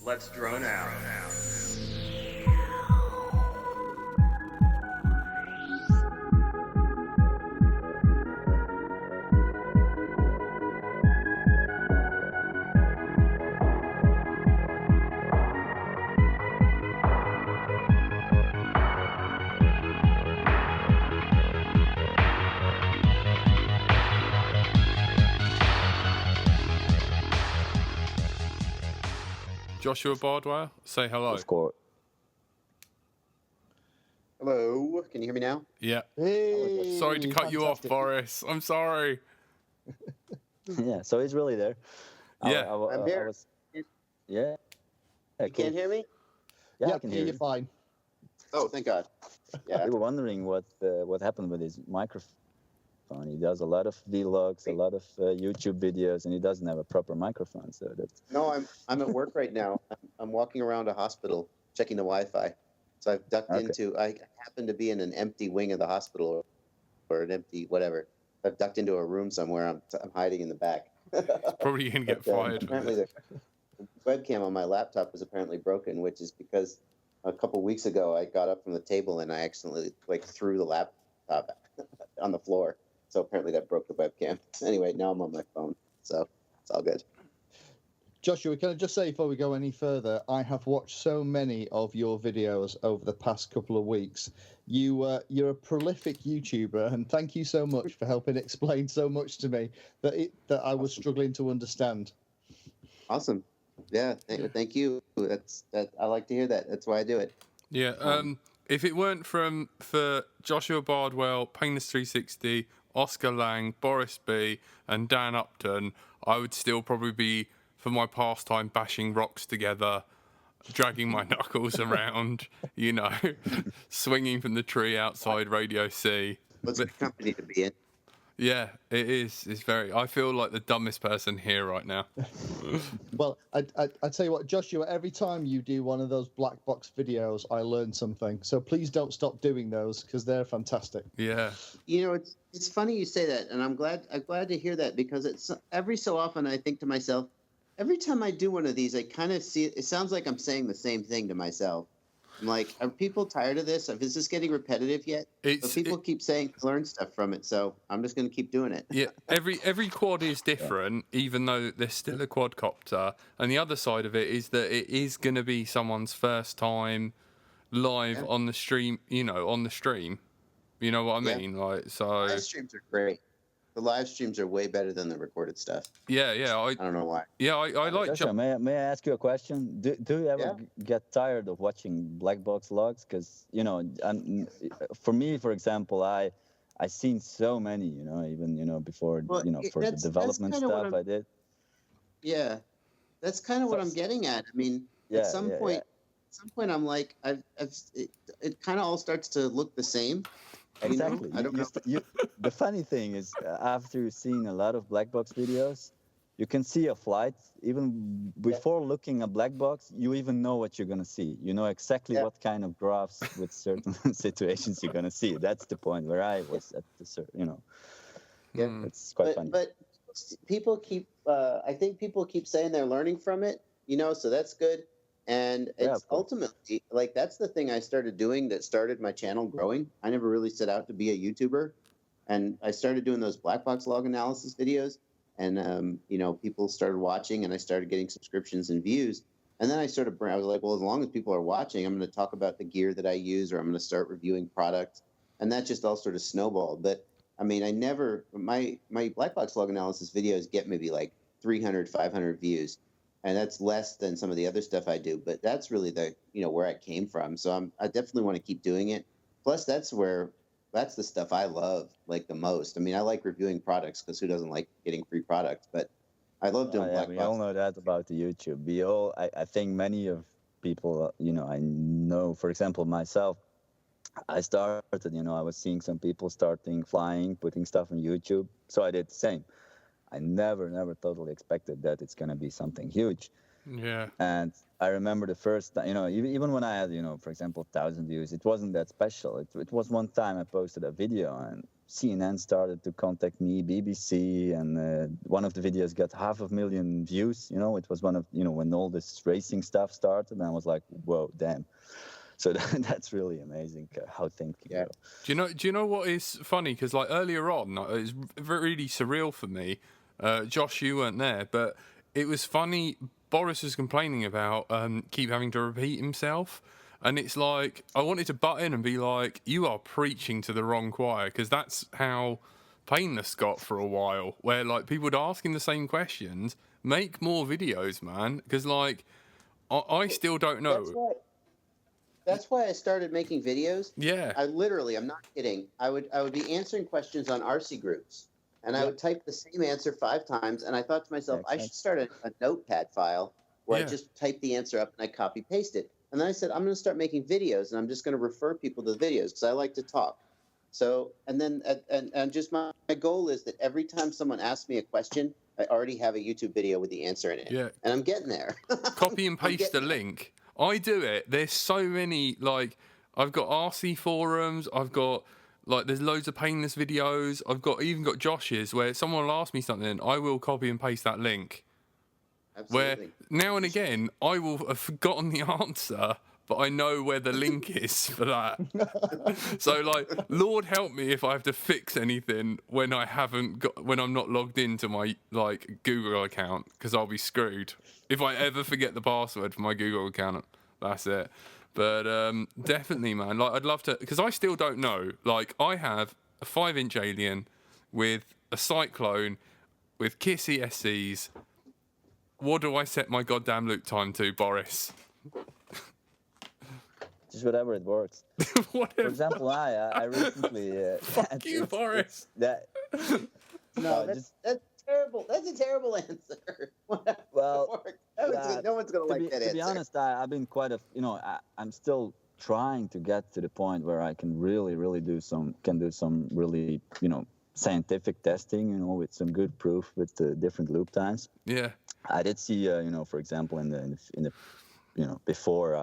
Let's drone out. Joshua Bardwell, say hello. Of course. Hello, can you hear me now? Yeah. Hey, Sorry to cut you off, fantastic. Boris. I'm sorry. Yeah, so he's really there. Yeah. I'm here. Yeah. You can't hear me? Yeah, I can hear you you. fine. Oh, thank God. Yeah. We were wondering what happened with his microphone. He does a lot of vlogs, a lot of YouTube videos, and he doesn't have a proper microphone. So that's No, I'm at work right now. I'm walking around a hospital checking the Wi-Fi. So I've ducked into. I happen to be in an empty wing of the hospital, or an empty whatever. I've ducked into a room somewhere. I'm hiding in the back. Probably going to get fired. Apparently, the webcam on my laptop was apparently broken, which is because a couple weeks ago I got up from the table and I accidentally threw the laptop on the floor. So apparently that broke the webcam. Anyway, now I'm on my phone, so it's all good. Joshua, can I just say before we go any further, I have watched so many of your videos over the past couple of weeks. You're a prolific YouTuber, and thank you so much for helping explain so much to me that I was struggling to understand. Awesome. Yeah, thank you. I like to hear that. That's why I do it. Yeah. If it weren't for Joshua Bardwell, Painless 360, Oscar Lang, Boris B, and Dan Upton, I would still probably be, for my pastime, bashing rocks together, dragging my knuckles around, swinging from the tree outside Radio C. What's a good company to be in? Yeah, it is. It's very. I feel like the dumbest person here right now. Well, I tell you what, Joshua, every time you do one of those black box videos, I learn something. So please don't stop doing those because they're fantastic. Yeah. It's funny you say that, and I'm glad to hear that because it's every so often I think to myself, every time I do one of these, I kind of see it sounds like I'm saying the same thing to myself. I'm like, are people tired of this? Is this getting repetitive yet? But people keep saying learn stuff from it, so I'm just going to keep doing it. Yeah, every quad is different, even though there's still a quadcopter. And the other side of it is that it is going to be someone's first time live on the stream. On the stream. You know what I mean? Live streams are great. The live streams are way better than the recorded stuff. Yeah. I don't know why. Yeah, I like. Joshua, may I ask you a question? Do you ever get tired of watching black box logs? Because for me, for example, I seen so many. Even before for the development stuff I did. Yeah, that's kind of what I'm getting at. I mean, at some point, I'm like, it kind of all starts to look the same. Exactly. I don't know. The funny thing is, after seeing a lot of black box videos, you can see a flight. Even before looking at black box, you even know what you're going to see. You know exactly what kind of graphs with certain situations you're going to see. That's the point where I was at Yeah, it's quite funny. But people keep, I think people keep saying they're learning from it, so that's good. And it's ultimately, that's the thing I started doing that started my channel growing. I never really set out to be a YouTuber. And I started doing those black box log analysis videos. And, people started watching and I started getting subscriptions and views. And then I was like, well, as long as people are watching, I'm going to talk about the gear that I use or I'm going to start reviewing products. And that just all sort of snowballed. But, I mean, my black box log analysis videos get maybe 300, 500 views. And that's less than some of the other stuff I do, but that's really where I came from. So I definitely want to keep doing it. Plus, that's the stuff I love the most. I mean, I like reviewing products because who doesn't like getting free products? But I love doing black box. We all know that about the YouTube. I think many of people, I know, for example, myself, I started, I was seeing some people starting flying, putting stuff on YouTube. So I did the same. I never totally expected that it's going to be something huge. Yeah. And I remember the first time, even when I had, for example, 1,000 views, it wasn't that special. It was one time I posted a video and CNN started to contact me, BBC, and one of the videos got 500,000 views. It was one of, when all this racing stuff started, and I was like, whoa, damn. So that's really amazing how things can go. Do you know what is funny? Because like earlier on, it was really surreal for me. Josh, you weren't there, but it was funny. Boris was complaining about keep having to repeat himself. And it's like, I wanted to butt in and be like, you are preaching to the wrong choir, because that's how Painless got for a while, where like people would ask him the same questions. Make more videos, man, because like I still don't know. That's why I started making videos. Yeah, I'm not kidding. I would be answering questions on RC groups, and I would type the same answer 5 times, and I thought to myself, I should start a notepad file where I just type the answer up and I copy paste it. And then I said, I'm going to start making videos, and I'm just going to refer people to the videos because I like to talk. So, and then, and just my goal is that every time someone asks me a question, I already have a YouTube video with the answer in it. Yeah. And I'm getting there. Copy and paste the link. I do it. There's so many, like, I've got RC forums, I've got, like, there's loads of Painless videos, even got Josh's, where someone will ask me something, I will copy and paste that link. Absolutely. Where now and again I will have forgotten the answer, but I know where the link is for that. So like, Lord help me if I have to fix anything when I'm not logged into my like Google account, because I'll be screwed if I ever forget the password for my Google account. That's it. But definitely, man. Like, I'd love to, because I still don't know. Like, I have a 5-inch Alien with a Cyclone with Kissy SCs. What do I set my goddamn loop time to, Boris? Just whatever it works. Whatever. For example, I recently... Fuck you, Boris. No, that's terrible. That's a terrible answer. Well, no one's going to like that answer. To be honest, I've been quite I'm still trying to get to the point where I can really do some really, scientific testing, with some good proof with the different loop times. Yeah. I did see, for example, in the before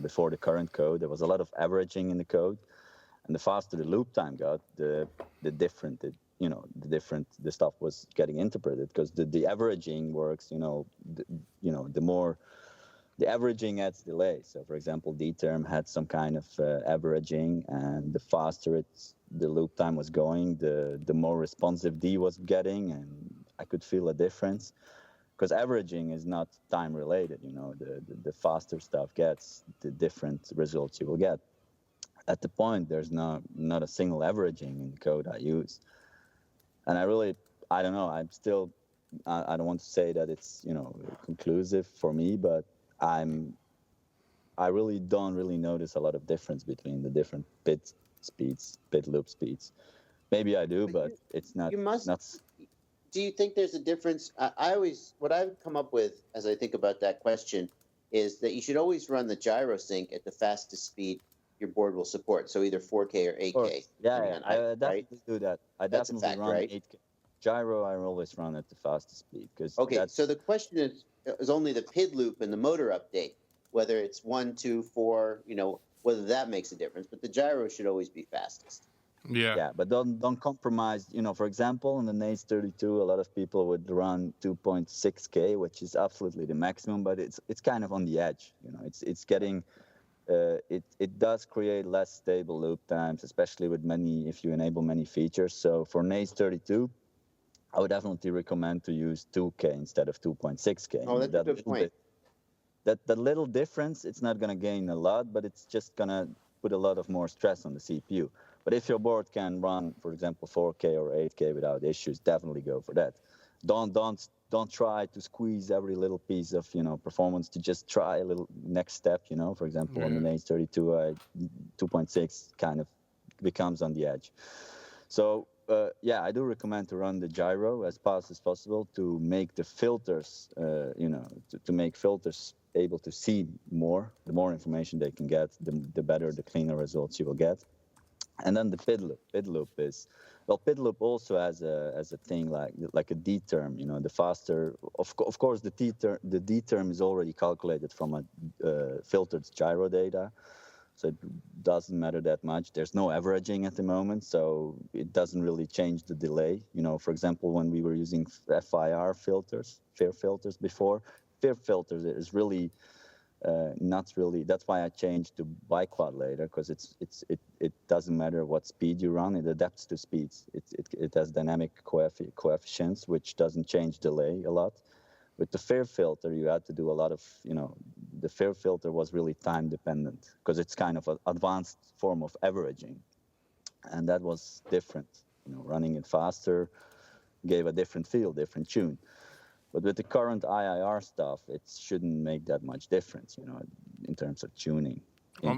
before the current code, there was a lot of averaging in the code, and the faster the loop time got, the different the stuff was getting interpreted, because the averaging works, the more the averaging adds delay. So, for example, D term had some kind of averaging, and the faster the loop time was going, the more responsive D was getting, and I could feel a difference. Because averaging is not time related, the faster stuff gets, the different results you will get. At the point, there's not a single averaging in the code I use. And I don't know, I don't want to say that it's, conclusive for me, but I really don't notice a lot of difference between the different bit loop speeds. Maybe I do, but it's not. Do you think there's a difference? What I've come up with as I think about that question is that you should always run the gyro sync at the fastest speed your board will support. So either 4K or 8K. Yeah, I definitely do that. I definitely run 8K. Gyro, I always run at the fastest speed. So the question is only the PID loop and the motor update, whether it's 1, 2, 4, whether that makes a difference. But the gyro should always be fastest. Yeah, but don't compromise. For example, in the NACE 32, a lot of people would run 2.6K, which is absolutely the maximum, but it's kind of on the edge. It's getting it does create less stable loop times, especially with if you enable many features. So for NACE 32, I would definitely recommend to use 2K instead of 2.6K. Oh, that's a good point. That little difference, it's not going to gain a lot, but it's just going to put a lot of more stress on the CPU. But if your board can run, for example, 4K or 8K without issues, definitely go for that. Don't try to squeeze every little piece of performance to just try a little next step. For example, on the NACE 32, 2.6 kind of becomes on the edge. So I do recommend to run the gyro as fast as possible to make the filters, to make filters able to see more. The more information they can get, the better, the cleaner results you will get. And then the PID loop. PID loop also has a thing like a D term. The faster, of course, the D term is already calculated from a filtered gyro data. so it doesn't matter that much. There's no averaging at the moment, so it doesn't really change the delay. For example, when we were using FIR filters, FIR filters before, FIR filters is really not really. That's why I changed to biquad later, because it doesn't matter what speed you run, it adapts to speeds. It has dynamic coefficients, which doesn't change delay a lot. With the FIR filter, you had to do a lot of, the FIR filter was really time dependent, because it's kind of an advanced form of averaging. And that was different. Running it faster gave a different feel, different tune. But with the current IIR stuff, it shouldn't make that much difference, in terms of tuning,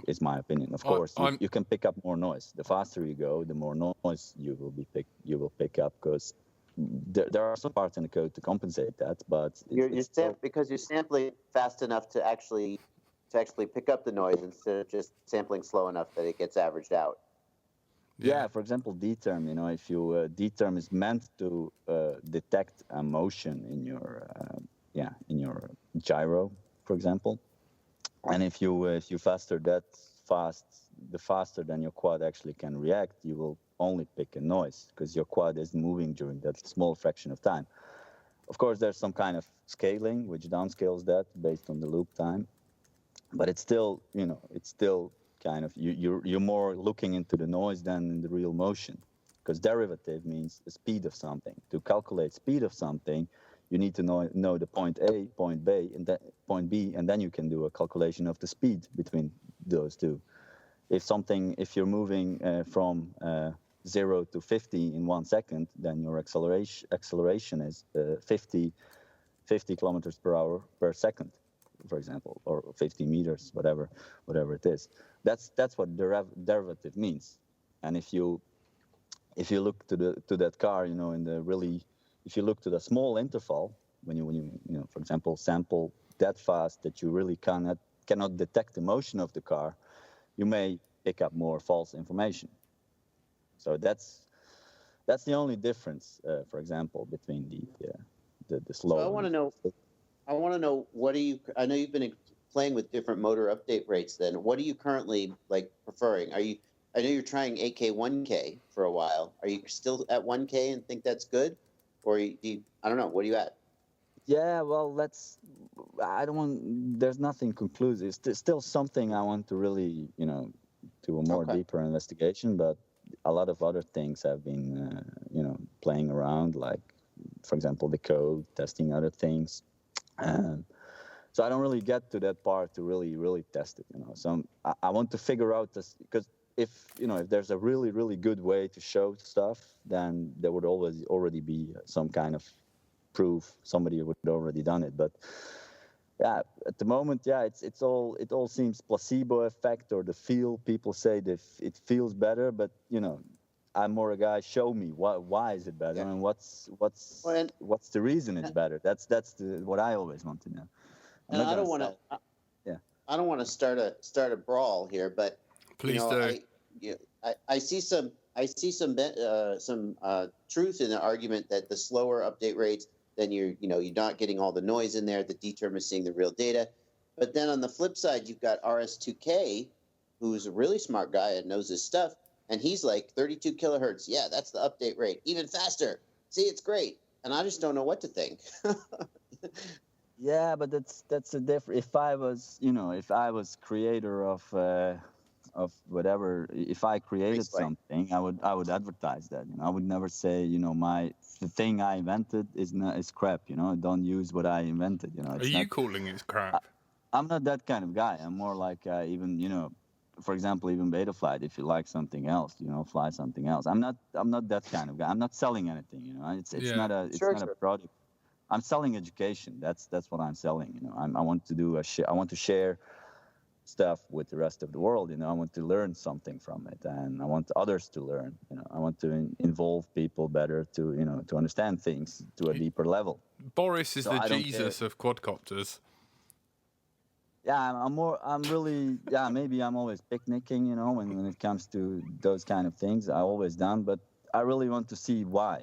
is my opinion. Of course, you can pick up more noise. The faster you go, the more noise you will pick up, because there are some parts in the code to compensate that, but because you're sampling fast enough to actually pick up the noise instead of just sampling slow enough that it gets averaged out. Yeah, for example, D-term. If you D-term is meant to detect a motion in your gyro, for example, and if you faster that fast, the faster than your quad actually can react, you will only pick a noise, because your quad is moving during that small fraction of time. Of course, there's some kind of scaling which downscales that based on the loop time, but it's still kind of you're more looking into the noise than in the real motion, because derivative means the speed of something. To calculate speed of something, you need to know the point A, point B, and then you can do a calculation of the speed between those two. If you're moving from 0 to 50 in 1 second, then your acceleration is 50 kilometers per hour per second, for example, or 50 meters, whatever it is. That's what derivative means. And if you look to that car, if you look to the small interval, when you for example sample that fast that you really cannot detect the motion of the car, you may pick up more false information. So that's the only difference, for example, between the slow. So I want to know I know you've been playing with different motor update rates. Then what are you currently preferring? I know you're trying AK1K for a while. Are you still at 1K and think that's good, or I don't know. What are you at? Yeah, well, there's nothing conclusive. It's still something I want to really, do a more deeper investigation, but a lot of other things have been, playing around, like, for example, the code, testing other things. So I don't really get to that part to really test it, So I want to figure out this, because if there's a really, really good way to show stuff, then there would already be some kind of proof. Somebody would have already done it. But yeah, at the moment, it all seems placebo effect, or the feel. People say that it feels better, but I'm more a guy. Show me why is it better, and what's the reason it's better. That's what I always want to know. And I don't want to. Yeah. I don't want to start a brawl here, but please do. I see some truth in the argument that the slower update rates, then you're not getting all the noise in there. The D-term is seeing the real data. But then on the flip side, you've got RS2K, who's a really smart guy and knows his stuff, and he's like 32 kilohertz. Yeah, that's the update rate. Even faster. See, it's great. And I just don't know what to think. Yeah, but that's a different. If I was creator of whatever, if I created something, I would advertise that. I would never say, the thing I invented is crap. Don't use what I invented. Are you calling it crap? I'm not that kind of guy. I'm more like even for example, even Betaflight. If you like something else, fly something else. I'm not that kind of guy. I'm not selling anything. It's not a product. I'm selling education. That's what I'm selling. I want to do I want to share stuff with the rest of the world. I want to learn something from it, and I want others to learn. I want to involve people better to to understand things to a deeper level. Boris is the Jesus of quadcopters. Yeah, maybe I'm always picnicking, when it comes to those kind of things. I always done, but I really want to see why.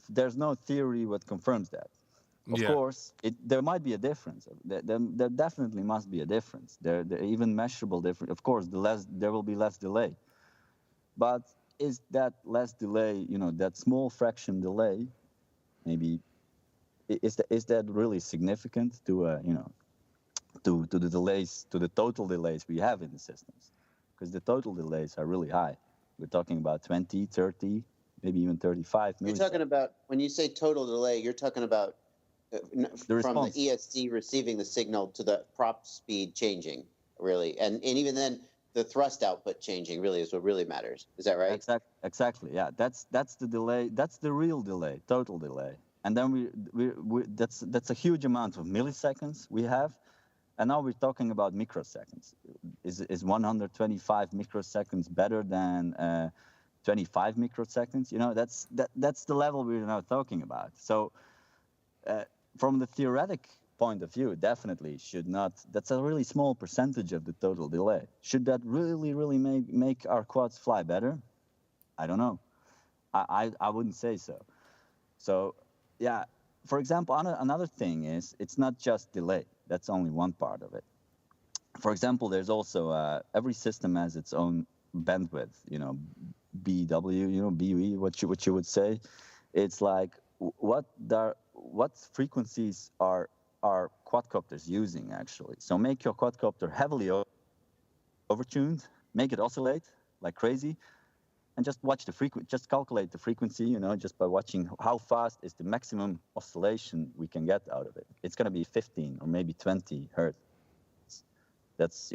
There's no theory what confirms that. Of course, there might be a difference. There definitely must be a difference. There even measurable difference. Of course, there will be less delay. But is that less delay, that small fraction delay, maybe, is that really significant to to the delays, to the total delays we have in the systems? Because the total delays are really high. We're talking about 20, 30, maybe even 35 milliseconds. You're talking about, when you say total delay, you're talking about from the ESC receiving the signal to the prop speed changing, really. And even then, the thrust output changing really is what really matters. Is that right? Exactly. Yeah, that's the delay. That's the real delay, total delay. And then that's a huge amount of milliseconds we have. And now we're talking about microseconds. Is 125 microseconds better than 25 microseconds? That's the level we're now talking about. So from the theoretic point of view, definitely should not. That's a really small percentage of the total delay. Should that really make our quads fly better? I don't know. I wouldn't say so. So yeah. For example, another thing is, it's not just delay. That's only one part of it. For example, there's also every system has its own bandwidth. BW, BE, what you would say. It's like what frequencies are quadcopters using actually. So make your quadcopter heavily overtuned, make it oscillate like crazy, and just watch just calculate the frequency, just by watching how fast is the maximum oscillation we can get out of it. It's going to be 15 or maybe 20 hertz. That's,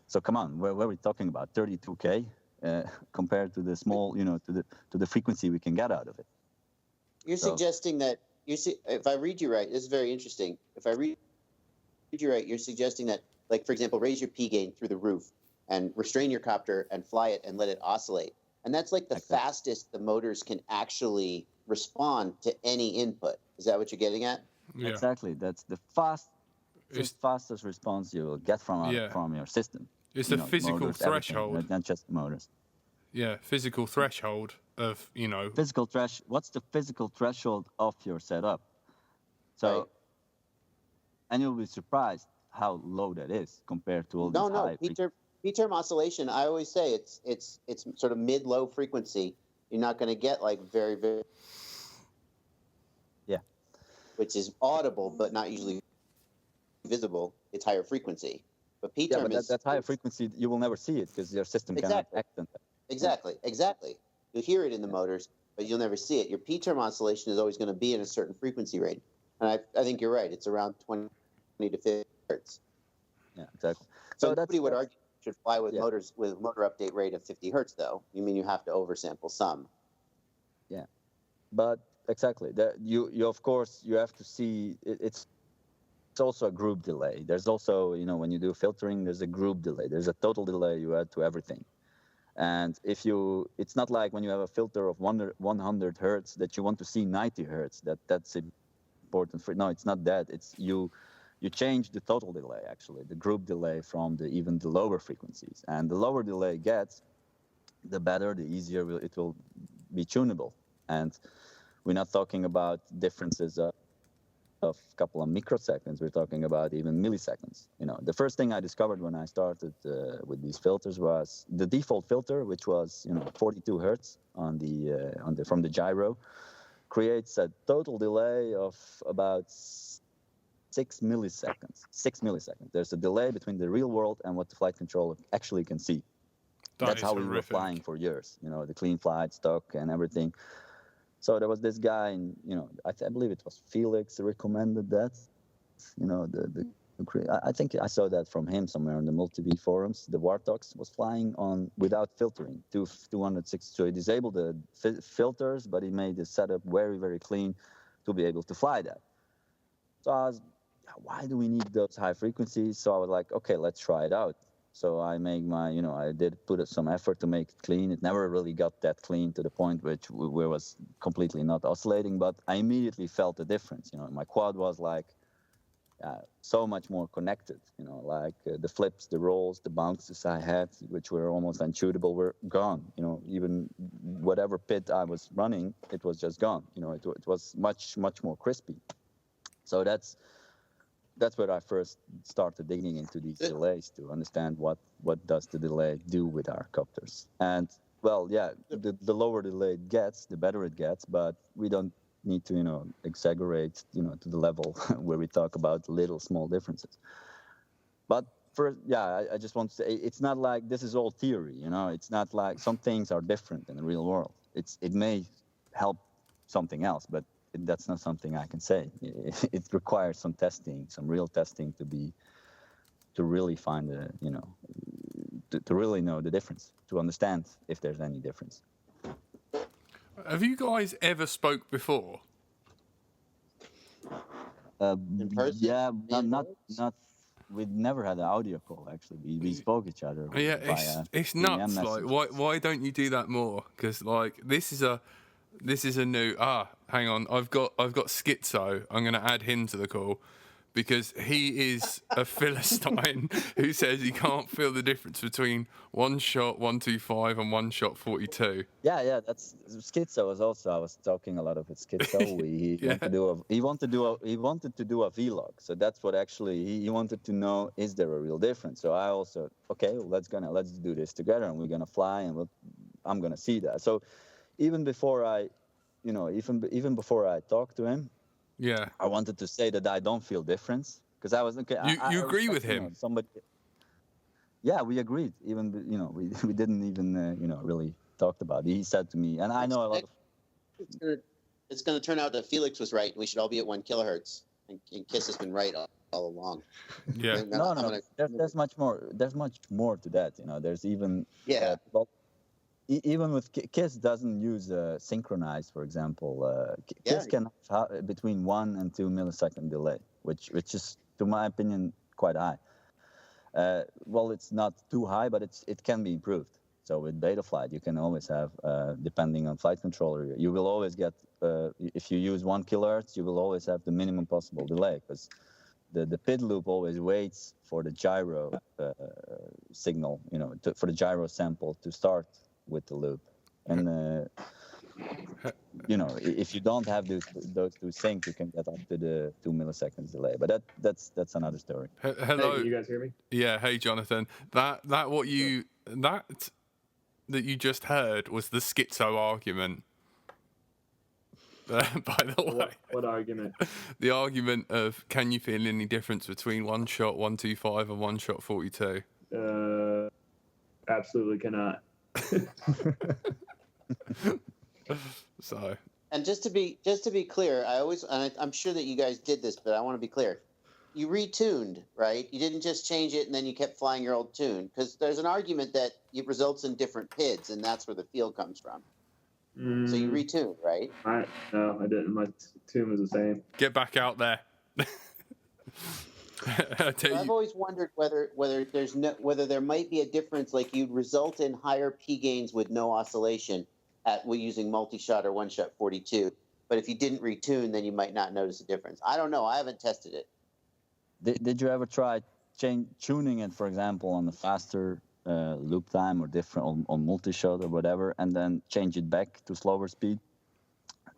so come on, where are we talking about? 32K compared to the small, to the frequency we can get out of it. You're suggesting that, if I read you right, this is very interesting. If I read you right, you're suggesting that, like, for example, raise your P gain through the roof and restrain your copter and fly it and let it oscillate. And that's like the fastest the motors can actually respond to any input. Is that what you're getting at? Yeah. Exactly. That's the fastest response you will get from your system. It's the physical motors, threshold. Not just motors. Yeah, physical threshold of, What's the physical threshold of your setup? So, right. And you'll be surprised how low that is compared to all these high. P-term oscillation, I always say it's sort of mid-low frequency. You're not going to get like very, very... Yeah. Which is audible, but not usually visible. It's higher frequency. But P-term that's higher frequency. You will never see it because your system cannot act on that. Exactly. You'll hear it in the motors, but you'll never see it. Your P-term oscillation is always going to be in a certain frequency range. And I think you're right. It's around 20 to 50 hertz. Yeah, exactly. So nobody would argue should fly with motors with motor update rate of 50 hertz, though. You mean you have to oversample some? Yeah, but exactly. You of course you have to see it's also a group delay. There's also when you do filtering, there's a group delay. There's a total delay you add to everything, and it's not like when you have a filter of 100 hertz that you want to see 90 hertz. That's important for. No, it's not that. It's you change the total delay, actually, the group delay from even the lower frequencies. And the lower delay gets, the better, the easier it will be tunable. And we're not talking about differences of a couple of microseconds. We're talking about even milliseconds. The first thing I discovered when I started with these filters was the default filter, which was 42 hertz from the gyro, creates a total delay of about 6 milliseconds. 6 milliseconds. There's a delay between the real world and what the flight controller actually can see. That's how we were flying for years. The clean flight, stock, and everything. So there was this guy, and I believe it was Felix recommended that. I think I saw that from him somewhere on the multi-V forums. The Warthogs was flying on without filtering, 260. So he disabled the filters, but he made the setup very, very clean to be able to fly that. So I was, why do we need those high frequencies? So I was like, okay, let's try it out. So I make I did put some effort to make it clean. It never really got that clean to the point where it was completely not oscillating, but I immediately felt the difference. My quad was like so much more connected. Like the flips, the rolls, the bounces I had, which were almost unshootable, were gone. Even whatever pit I was running, it was just gone. It was much more crispy. So that's where I first started digging into these delays to understand what does the delay do with our copters. And well, yeah, the lower delay it gets, the better it gets, but we don't need to exaggerate to the level where we talk about little small differences. But first, yeah, I just want to say it's not like this is all theory. It's not like some things are different in the real world. It may help something else, but that's not something I can say. It requires some testing, some real testing to really find to really know the difference, to understand if there's any difference. Have you guys ever spoke before? In person? Yeah, not. We'd never had an audio call. Actually, we spoke each other. Yeah, via it's DM nuts. messages. Like, why don't you do that more? Because like this is a new. Hang on, I've got Skitzo. I'm going to add him to the call. Because he is a Philistine who says he can't feel the difference between one shot 125 and one shot 42. Yeah, that's Skitzo was also. I was talking a lot with Skitzo. He wanted to do a vlog. So that's what actually he wanted to know: is there a real difference? So I also let's do this together, and we're gonna fly, and I'm gonna see that. So even before even before I talked to him. Yeah, I wanted to say that I don't feel difference because I was okay. You agree with him? Somebody. Yeah, we agreed. Even we didn't even really talked about it. He said to me, and I know a lot of. It's going to turn out that Felix was right. We should all be at 1 kilohertz, and Kiss has been right all along. Yeah. No. There's much more. There's much more to that. There's even. Yeah. Even with Kiss doesn't use synchronized, for example. Kiss can have between 1 and 2 millisecond delay, which is, to my opinion, quite high. Well, it's not too high, but it can be improved. So with Betaflight, you can always have, depending on flight controller, you will always get, if you use 1 kilohertz, you will always have the minimum possible delay, because the PID loop always waits for the gyro signal, for the gyro sample to start with the loop. And if you don't have those two synced, you can get up to the 2 milliseconds delay. But that's another story. Hello. Hey, can you guys hear me? Yeah. Hey, Jonathan. That you just heard was the Skitzo argument. By the way. What argument? The argument of can you feel any difference between one shot 125 and one shot 42? Absolutely cannot. So. And just to be clear, I'm sure that you guys did this, but I want to be clear. You retuned, right? You didn't just change it and then you kept flying your old tune, because there's an argument that it results in different PIDs, and that's where the feel comes from. So you retuned, right? No, I didn't. My tune was the same. Get back out there. I've always wondered whether there might be a difference, like you'd result in higher P gains with no oscillation using multi-shot or one-shot 42. But if you didn't retune, then you might not notice a difference. I don't know. I haven't tested it. Did you ever try tuning it, for example, on the faster loop time or different on multi-shot or whatever, and then change it back to slower speed?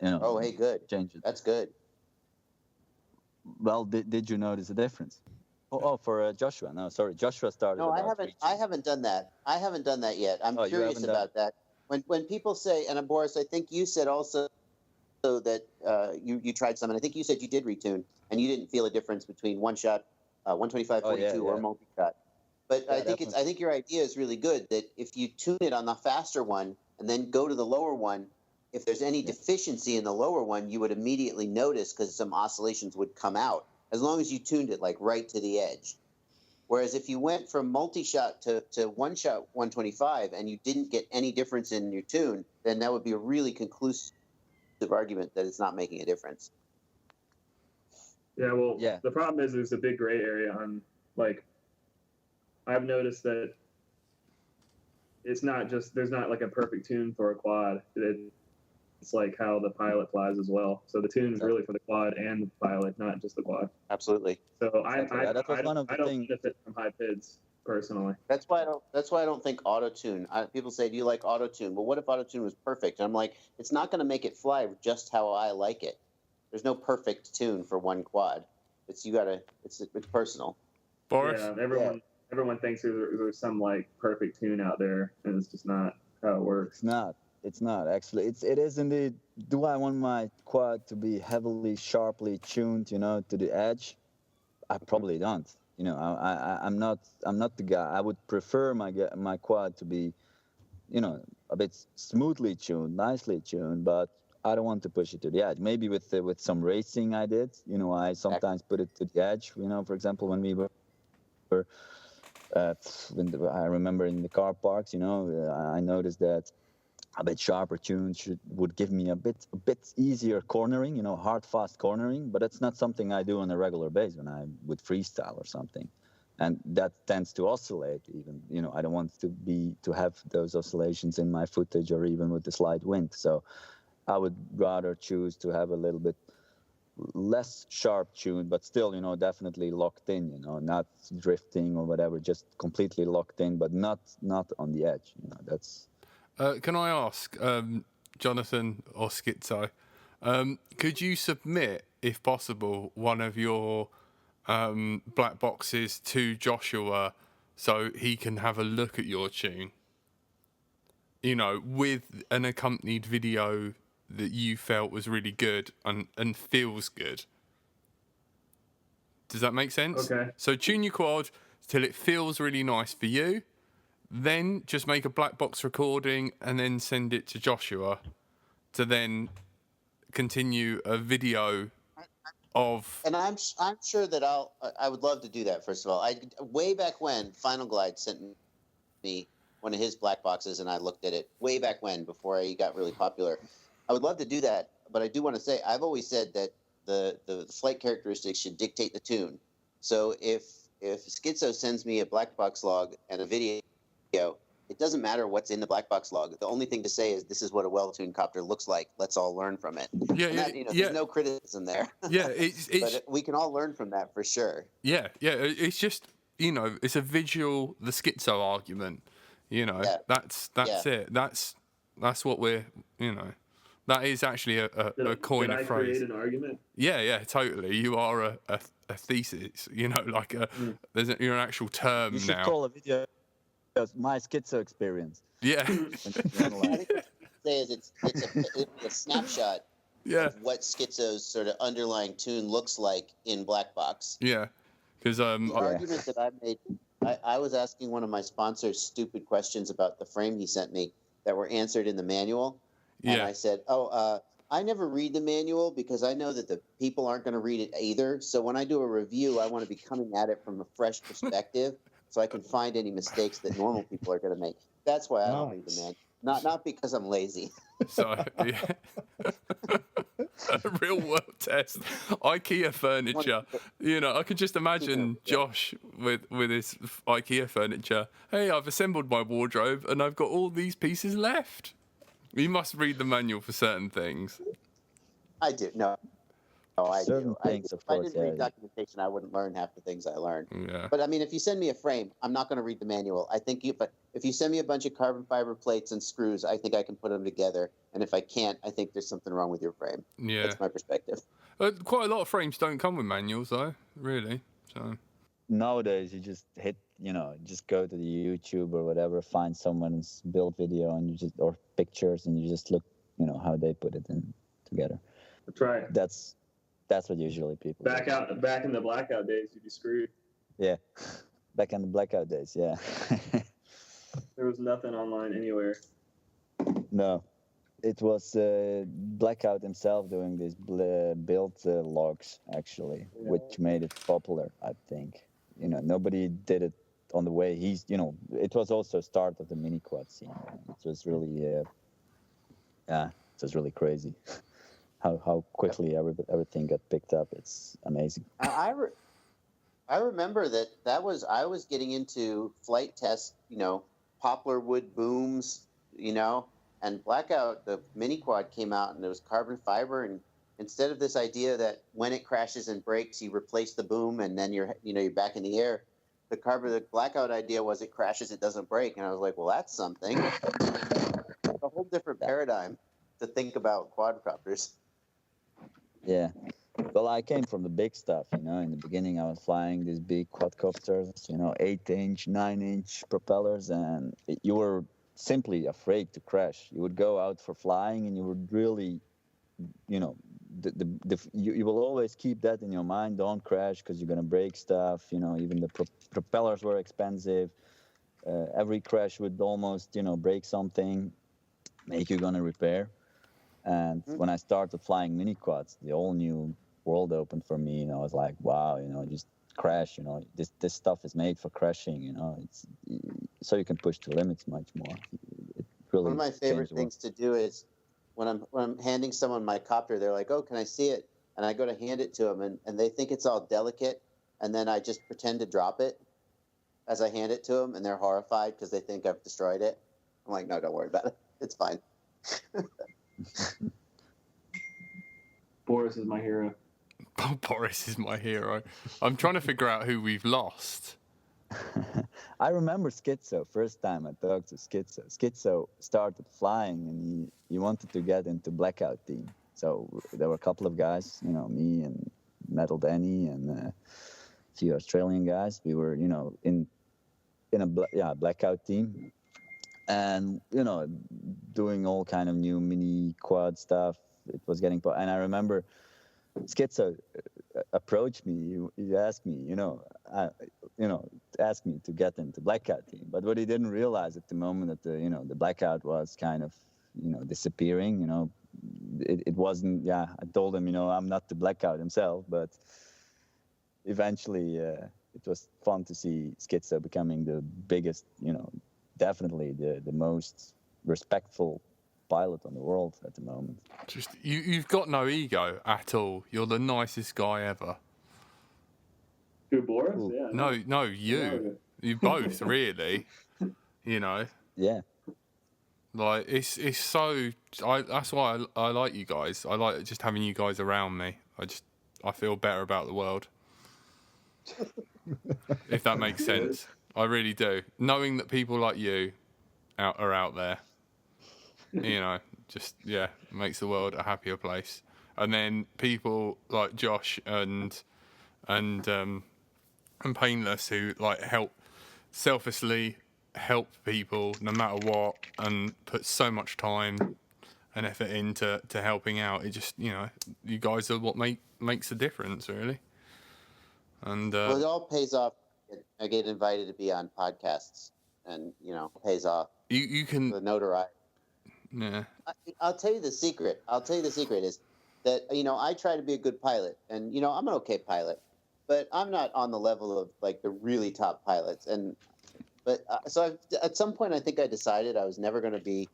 Oh, hey, good. Change it. That's good. Well, did you notice a difference? For Joshua. No, sorry, Joshua started. No, I haven't done that. I haven't done that yet. I'm curious about that. When people say, and Boris, I think you said also that you tried some, and I think you said you did retune, and you didn't feel a difference between one shot, 125, 42, or multi-shot. But I think your idea is really good. That if you tune it on the faster one and then go to the lower one, if there's any deficiency in the lower one, you would immediately notice because some oscillations would come out, as long as you tuned it like right to the edge. Whereas if you went from multi-shot to one-shot 125 and you didn't get any difference in your tune, then that would be a really conclusive argument that it's not making a difference. Yeah, well, the problem is there's a big gray area on, like, I've noticed that it's not just, there's not like a perfect tune for a quad. like how the pilot flies as well. So the tune is really for the quad and the pilot, not just the quad. Absolutely. So Exactly. That was one of the I don't things. benefit from high PIDs personally. That's why I don't think auto-tune. People say, do you like auto-tune? Well, what if auto-tune was perfect? And I'm like, it's not going to make it fly just how I like it. There's no perfect tune for one quad. It's personal. Boris? Yeah, everyone thinks there's some like perfect tune out there, and it's just not how it works. It's not actually. It is indeed. Do I want my quad to be heavily, sharply tuned, to the edge? I probably don't. I'm not the guy. I would prefer my quad to be, a bit smoothly tuned, nicely tuned, but I don't want to push it to the edge. Maybe with some racing I did, I sometimes put it to the edge. For example, when we were, I remember in the car parks, I noticed that a bit sharper tunes would give me a bit easier cornering, hard, fast cornering. But it's not something I do on a regular basis when I would freestyle or something, and that tends to oscillate. Even I don't want to have those oscillations in my footage or even with the slight wind. So I would rather choose to have a little bit less sharp tune, but still, definitely locked in. Not drifting or whatever, just completely locked in, but not on the edge. That's. Can I ask, Jonathan or Skitzo, could you submit, if possible, one of your black boxes to Joshua so he can have a look at your tune? With an accompanied video that you felt was really good and feels good. Does that make sense? Okay. So tune your quad till it feels really nice for you. Then just make a black box recording and then send it to Joshua to then continue a video of. And I'm sure that I would love to do that. First of all, way back when Final Glide sent me one of his black boxes and I looked at it way back when, before he got really popular. I would love to do that, but I do want to say I've always said that the flight characteristics should dictate the tune. So if Skitzo sends me a black box log and a video, it doesn't matter what's in the black box log. The only thing to say is this is what a well-tuned copter looks like. Let's all learn from it. There's no criticism there. Yeah, it's but we can all learn from that for sure. Yeah. It's just it's a visual, the Skitzo argument. That's it. That's what we're That is actually a coin of phrase. Did I create an argument? Yeah, totally. You are a thesis. Like you're an actual term now. You should call a video my Skitzo experience. Yeah. I think what you say is it's a snapshot of what Skitzo's sort of underlying tune looks like in black box. Yeah, because the argument that I made, I was asking one of my sponsors stupid questions about the frame he sent me that were answered in the manual. And I said, I never read the manual because I know that the people aren't going to read it either. So when I do a review, I want to be coming at it from a fresh perspective so I can find any mistakes that normal people are going to make. That's why I don't read the manual. Not because I'm lazy. So, a real world test. IKEA furniture. I can just imagine Josh with his IKEA furniture. Hey, I've assembled my wardrobe and I've got all these pieces left. You must read the manual for certain things. I do. No, I certain do. Things, if I didn't read documentation, I wouldn't learn half the things I learned. Yeah. But I mean, if you send me a frame, I'm not going to read the manual. I think if you send me a bunch of carbon fiber plates and screws, I think I can put them together. And if I can't, I think there's something wrong with your frame. Yeah. That's my perspective. Quite a lot of frames don't come with manuals, though. Really. So. Nowadays, you just just go to the YouTube or whatever, find someone's build video or pictures, and you just look, how they put it in together. That's right. That's what usually people back in the blackout days, you'd be screwed. Yeah, back in the blackout days, yeah. There was nothing online anywhere. No, it was Blackout himself doing these build logs actually, which made it popular, I think. Nobody did it on the way he's. It was also start of the mini quad scene. It was really, it was really crazy. How quickly everything got picked up. It's amazing. I remember I was getting into flight test, poplar wood booms, and And Blackout, the mini quad, came out and it was carbon fiber, and instead of this idea that when it crashes and breaks, you replace the boom and then you're back in the air. The Blackout idea was it crashes, it doesn't break. And I was like, well, that's something. It's a whole different paradigm to think about quadcopters. Yeah. Well, I came from the big stuff, In the beginning, I was flying these big quadcopters, 8-inch, 9-inch propellers, and you were simply afraid to crash. You would go out for flying, and you would really, you will always keep that in your mind. Don't crash because you're gonna break stuff. Even the propellers were expensive. Every crash would almost, break something, make you gonna repair. And when I started flying mini quads, the whole new world opened for me. I was like, wow, just crash. This stuff is made for crashing. It's so you can push the limits much more. It really one of my favorite things to do is when I'm handing someone my copter, they're like, oh, can I see it? And I go to hand it to them, and they think it's all delicate, and then I just pretend to drop it as I hand it to them, and they're horrified because they think I've destroyed it. I'm like, no, don't worry about it. It's fine. Boris is my hero. Boris is my hero. I'm trying to figure out who we've lost. I remember Skitzo. First time I talked to Skitzo. Skitzo started flying, and he wanted to get into Blackout team. So there were a couple of guys, me and Metal Danny and a few Australian guys. We were, in a Blackout team, and doing all kind of new mini quad stuff. It was getting, and I remember Skitzo approached me. He asked me, asked me to get into Blackout team. But what he didn't realize at the moment that the Blackout was kind of disappearing. It wasn't. Yeah, I told him, I'm not the Blackout himself, but eventually it was fun to see Skitzo becoming the biggest. Definitely the most respectful pilot on the world at the moment. Just you've got no ego at all. You're the nicest guy ever. Who, Boris? Ooh. Yeah. No, you. You both, really. Yeah. Like it's so. That's why I like you guys. I like just having you guys around me. I feel better about the world. If that makes sense, I really do. Knowing that people like you are out there. Just makes the world a happier place. And then people like Josh and Painless who selflessly help people no matter what and put so much time and effort into helping out. It just you guys are what makes a difference, really. And well, it all pays off. I get invited to be on podcasts, and pays off. You can the notoriety. Yeah. I'll tell you the secret. Is that I try to be a good pilot, and I'm an okay pilot, but I'm not on the level of like the really top pilots. So at some point I think I decided I was never going to be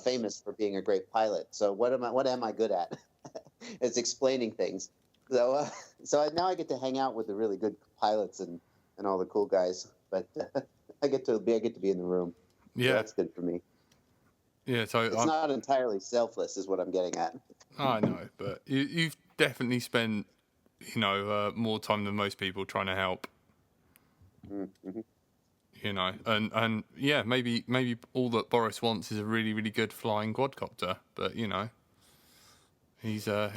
famous for being a great pilot. So what am I good at? It's explaining things. So now I get to hang out with the really good pilots and all the cool guys. But I get to be in the room. Yeah, so that's good for me. Yeah, so it's not entirely selfless, is what I'm getting at. I know, but you've definitely spent, more time than most people trying to help. Mm-hmm. And yeah, maybe all that Boris wants is a really, really good flying quadcopter, but he's yeah,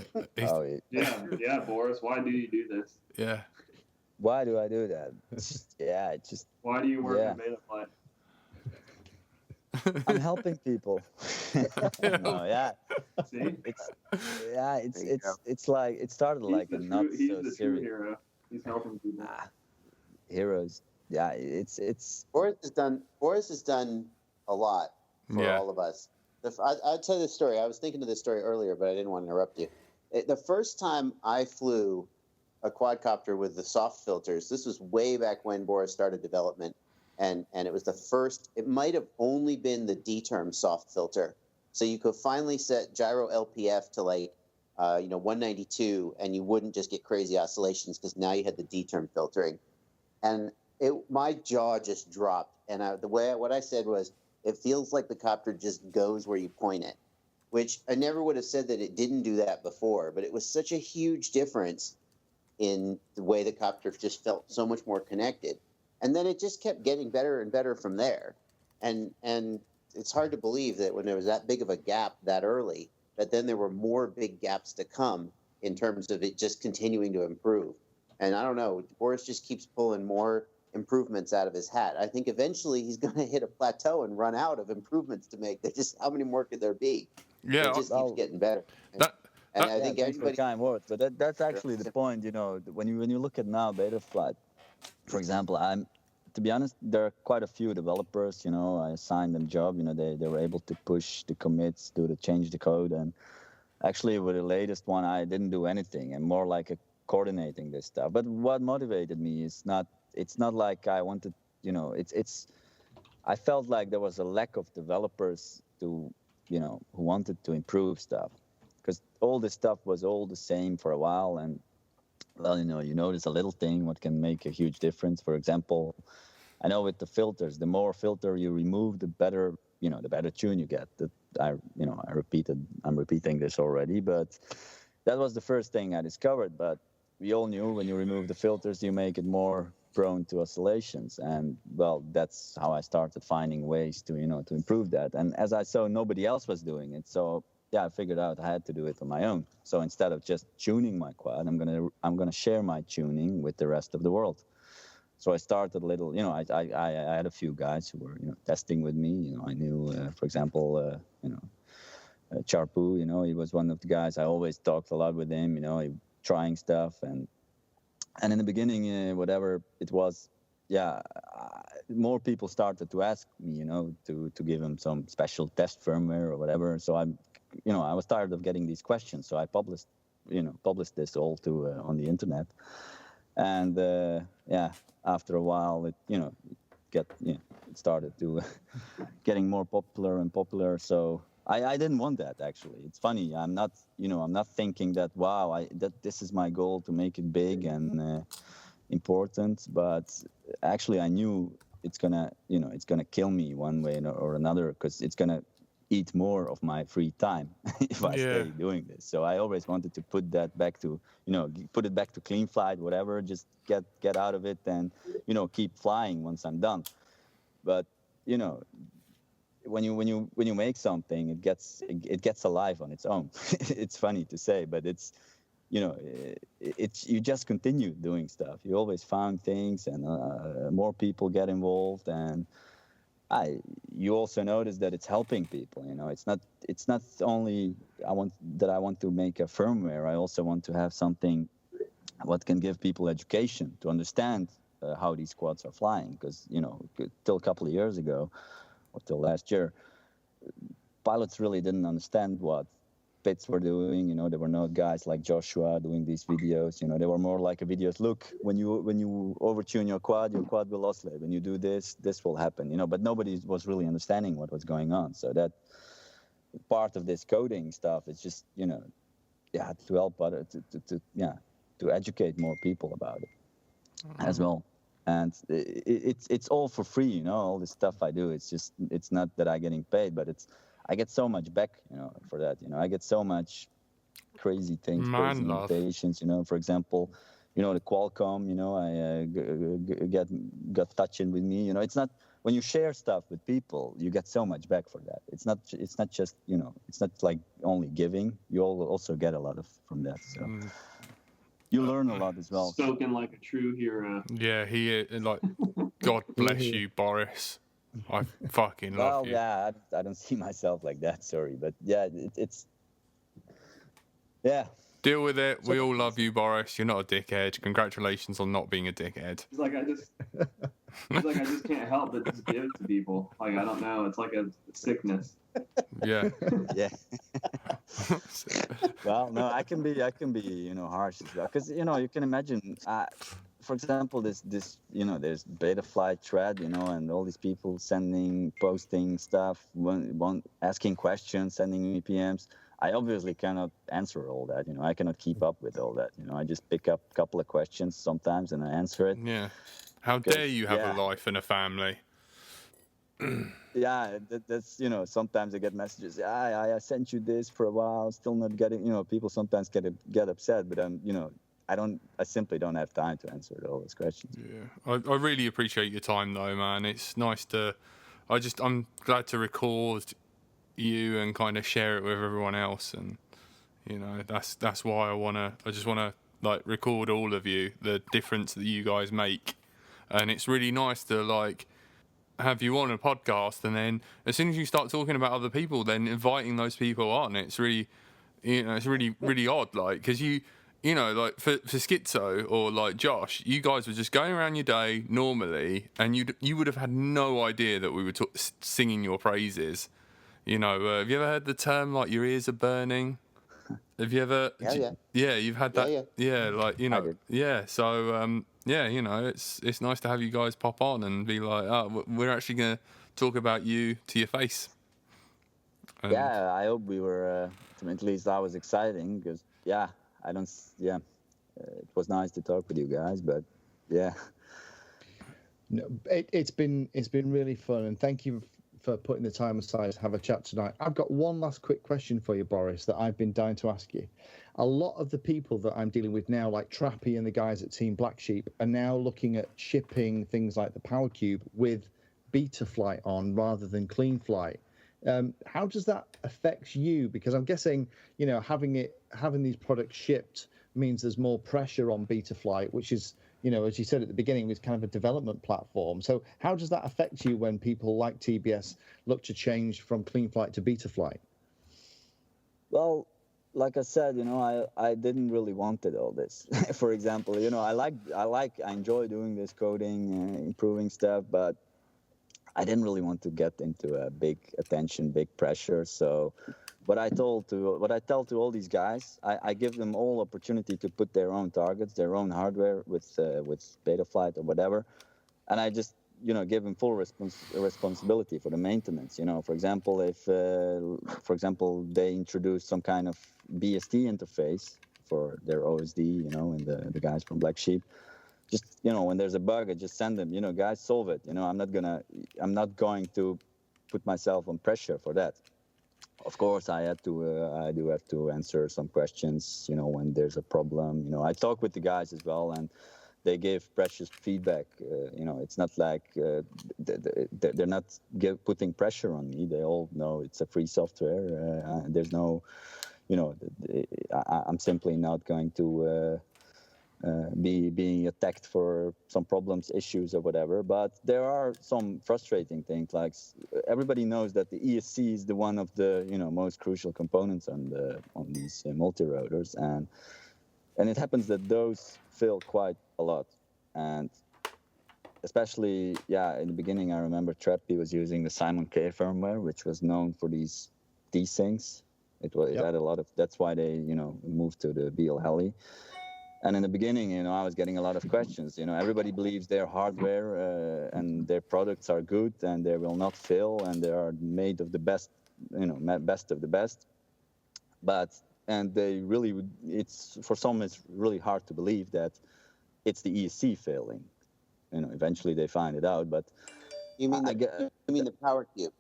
Boris, why do you do this? Yeah. Why do I do that? Why do you work in Betaflight? I'm helping people. No, yeah. See? It's like it started like a not he's so the serious true hero. He's helping people. Heroes. Yeah, it's Boris has done a lot for all of us. I'll tell you this story. I was thinking of this story earlier, but I didn't want to interrupt you. The first time I flew a quadcopter with the soft filters, this was way back when Boris started development. And it was the first, it might have only been the D-term soft filter. So you could finally set gyro LPF to 192, and you wouldn't just get crazy oscillations because now you had the D-term filtering. And my jaw just dropped. And what I said was, It feels like the copter just goes where you point it, which I never would have said that it didn't do that before, but it was such a huge difference in the way the copter just felt so much more connected. And then it just kept getting better and better from there. And it's hard to believe that when there was that big of a gap that early, that then there were more big gaps to come in terms of it just continuing to improve. And I don't know, Boris just keeps pulling more improvements out of his hat. I think eventually he's going to hit a plateau and run out of improvements to make. There's just, how many more could there be? Yeah, it just keeps getting better. And I think everybody. Kind words, but that's actually the point. You know, when you look at now Betaflight, for example, to be honest, there are quite a few developers. You know, I assigned them job. You know, they were able to push the commits, change the code, and actually with the latest one, I didn't do anything, and more like coordinating this stuff. But what motivated me is not. It's not like I wanted. You know, it's. I felt like there was a lack of developers who wanted to improve stuff. Because all this stuff was all the same for a while, and well, you notice a little thing what can make a huge difference. For example, I know with the filters, the more filter you remove, the better tune you get. I'm repeating this already, but that was the first thing I discovered. But we all knew when you remove the filters, you make it more prone to oscillations, and well, that's how I started finding ways to improve that. And as I saw nobody else was doing it, so yeah, I figured out I had to do it on my own. So instead of just tuning my quad, I'm gonna share my tuning with the rest of the world. So I started a little, I had a few guys who were testing with me. I knew, for example, Charpu. He was one of the guys. I always talked a lot with him. Trying stuff, and in the beginning, whatever it was, more people started to ask me, to give them some special test firmware or whatever. So I was tired of getting these questions, so I published this all on the internet, and after a while, it started to getting more popular and popular. So I didn't want that, actually. It's funny. I'm not thinking that that this is my goal to make it big and important, but actually I knew it's gonna kill me one way or another, because it's gonna eat more of my free time if I stay doing this. So I always wanted to put that back to, put it back to clean flight, whatever, just get out of it and, keep flying once I'm done. But, when you make something, it gets alive on its own. It's funny to say, but it's, you just continue doing stuff. You always find things, and more people get involved, and you also notice that it's helping people. It's not only I want to make a firmware. I also want to have something what can give people education to understand how these quads are flying. Because till a couple of years ago, or till last year, pilots really didn't understand what pits were doing. There were no guys like Joshua doing these videos. They were more like a videos. Look, when you overtune your quad will oscillate. When you do this will happen. But nobody was really understanding what was going on. So that part of this coding stuff is just to help other to educate more people about it as well. And it's all for free. All this stuff I do. It's not that I'm getting paid, but I get so much back, for that. I get so much crazy things, crazy invitations. For example, the Qualcomm. I got touching with me. It's not when you share stuff with people, you get so much back for that. It's not just it's not like only giving. You also get a lot from that. So. You learn a lot as well. Spoken like a true hero. Yeah, he is. Like, God bless you, Boris. I fucking love you. Yeah, I don't see myself like that. Sorry, but yeah, it's Deal with it. We all love you, Boris. You're not a dickhead. Congratulations on not being a dickhead. It's like I just can't help but just give it to people. Like, I don't know. It's like a sickness. Yeah. Yeah. Well, no, I can be harsh as well, because you can imagine. For example, this there's Betaflight thread, and all these people posting stuff, asking questions, sending me PMs. I obviously cannot answer all that. I cannot keep up with all that. I just pick up a couple of questions sometimes and I answer it. Yeah. How dare you have a life and a family? Yeah, that's, sometimes I get messages. I sent you this for a while, still not getting. People sometimes get upset, but I simply don't have time to answer all those questions. Yeah, I really appreciate your time though, man. It's nice to. I'm glad to record you and kind of share it with everyone else, and that's why I just wanna like record all of you, the difference that you guys make, and it's really nice to like have you on a podcast, and then as soon as you start talking about other people, then inviting those people on, it's really, it's really odd, like, because like for Skitzo or like Josh, you guys were just going around your day normally, and you would have had no idea that we were singing your praises. Have you ever heard the term like your ears are burning? Have you ever? Yeah, you've had that. Yeah, like yeah. So it's nice to have you guys pop on and be like, oh, we're actually gonna talk about you to your face. And yeah, I hope we were. At least that was exciting because it was nice to talk with you guys, but yeah. No, it's been really fun, and thank you for putting the time aside to have a chat tonight. I've got one last quick question for you, Boris, that I've been dying to ask you. A lot of the people that I'm dealing with now, like Trappy and the guys at Team Black Sheep, are now looking at shipping things like the Power Cube with Betaflight on rather than Clean Flight. How does that affect you? Because I'm guessing, having these products shipped means there's more pressure on Betaflight, which is, as you said at the beginning, was kind of a development platform. So how does that affect you when people like TBS look to change from Clean Flight to Betaflight? Well, like I said, I didn't really wanted all this. For example, I enjoy doing this coding, improving stuff, but I didn't really want to get into a big attention, big pressure. So what I tell to all these guys, I give them all opportunity to put their own targets, their own hardware with Betaflight or whatever, and I just give them full responsibility for the maintenance. For example, if they introduce some kind of BSD interface for their OSD, and the guys from Black Sheep, just when there's a bug, I just send them, guys, solve it. I'm not going to put myself on pressure for that. Of course, I do have to answer some questions, when there's a problem. I talk with the guys as well, and they give precious feedback. It's not like they're not putting pressure on me. They all know it's a free software. There's no, I'm simply not going to be being attacked for some problems, issues, or whatever. But there are some frustrating things. Like everybody knows that the ESC is the one of the most crucial components on these multi-rotors, and it happens that those fail quite a lot. And especially in the beginning, I remember Trappy was using the Simon K firmware, which was known for these things. It had a lot of. That's why they moved to the BL Heli. And in the beginning, I was getting a lot of questions. Everybody believes their hardware and their products are good and they will not fail and they are made of the best, best of the best. And they really would. For some, it's really hard to believe that it's the ESC failing. Eventually they find it out. But you mean the Power Cube?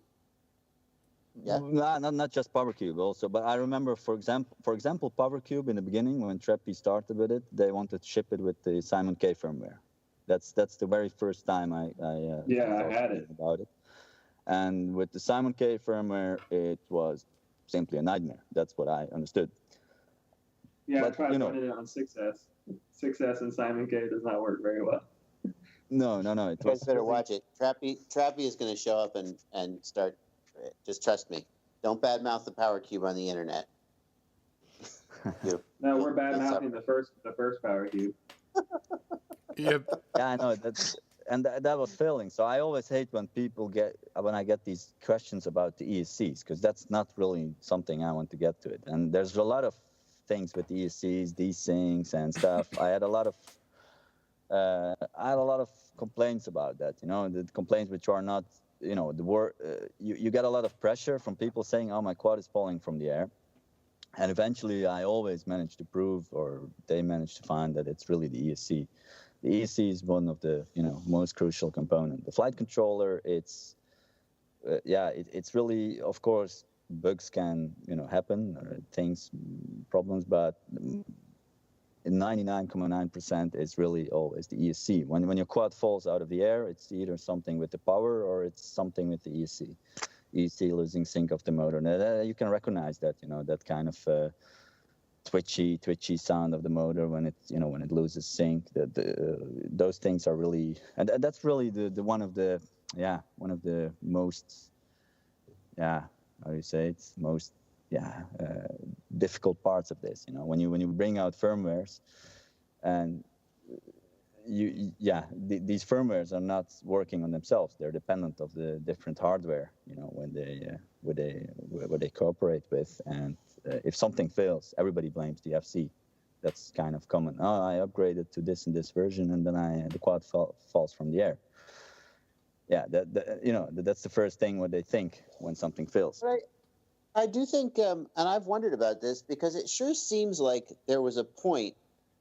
Yeah. Not just Power Cube also, but I remember, for example, Power Cube in the beginning when Trappy started with it, they wanted to ship it with the Simon K firmware. That's the very first time I had it about it. And with the Simon K firmware, it was simply a nightmare. That's what I understood. Yeah, I tried running it on 6S. 6S and Simon K does not work very well. No. You guys better watch it. Trappy is going to show up and start. Just trust me. Don't badmouth the Power Cube on the internet. No, we're badmouthing the first Power Cube. Yep. Yeah, I know that was failing. So I always hate when I get these questions about the ESCs, because that's not really something I want to get to it. And there's a lot of things with the ESCs, these things and stuff. I had a lot of complaints about that. The complaints which are not. You get a lot of pressure from people saying, "Oh, my quad is falling from the air," and eventually I always manage to prove, or they manage to find, that it's really the ESC. The ESC is one of the most crucial components. The flight controller, it's it's really, of course, bugs can happen, problems, but in 99.9% it's really always the ESC. When your quad falls out of the air, it's either something with the power or it's something with the ESC losing sync of the motor. Now, you can recognize that, that kind of twitchy sound of the motor when it loses sync. Those things are really, and that's really the one of the most, how do you say it, most difficult parts of this. When you bring out firmwares, and these firmwares are not working on themselves. They're dependent of the different hardware, when they cooperate with. And if something fails, everybody blames the FC. That's kind of common. Oh, I upgraded to this and this version, and then the quad falls from the air. Yeah, that's the first thing what they think when something fails. Right. I do think, and I've wondered about this, because it sure seems like there was a point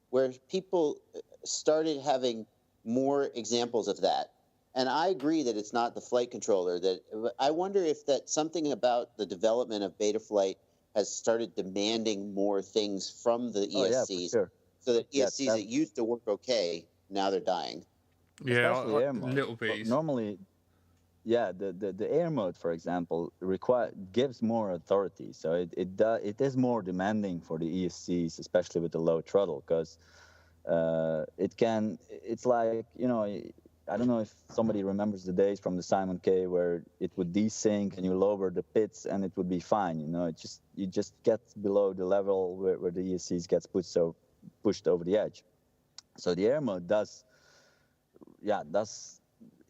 where people started having more examples of that. And I agree that it's not the flight controller. That I wonder if that something about the development of Betaflight has started demanding more things from the ESCs. Yeah, for sure. So that ESCs that used to work okay, now they're dying. Yeah, air mode. little bees. Normally, the air mode, for example, gives more authority. So it is more demanding for the ESCs, especially with the low throttle, because it's like, I don't know if somebody remembers the days from the Simon K where it would desync and you lower the pits and it would be fine. You just get below the level where the ESCs gets pushed over the edge. So the air mode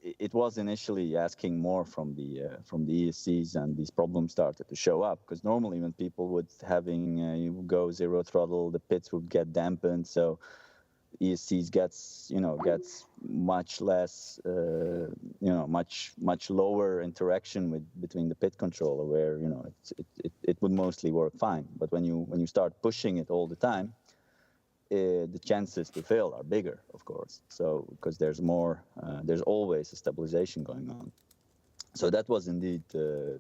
it was initially asking more from the ESCs, and these problems started to show up, because normally when people would you go zero throttle, the pits would get dampened, so ESCs gets much less much lower interaction between the pit controller, where it would mostly work fine. But when you start pushing it all the time, the chances to fail are bigger, of course. So because there's always a stabilization going on. So that was indeed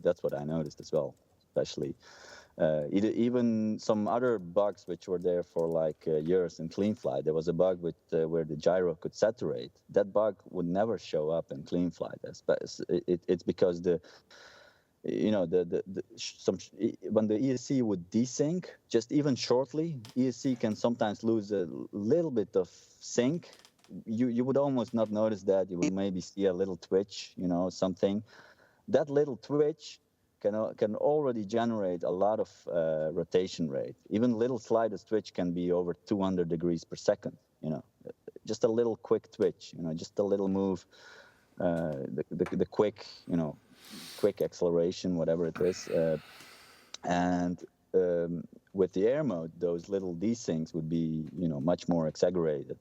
that's what I noticed as well, especially. Even some other bugs which were there for like years in CleanFlight. There was a bug where the gyro could saturate. That bug would never show up in CleanFlight. It's because when the ESC would desync, just even shortly, ESC can sometimes lose a little bit of sync. You would almost not notice that. You would maybe see a little twitch, something. That little twitch can already generate a lot of rotation rate. Even little slightest twitch can be over 200 degrees per second. Just a little quick twitch. Just a little move. The quick, quick acceleration, whatever it is, and with the air mode, those little desyncs would be, much more exaggerated,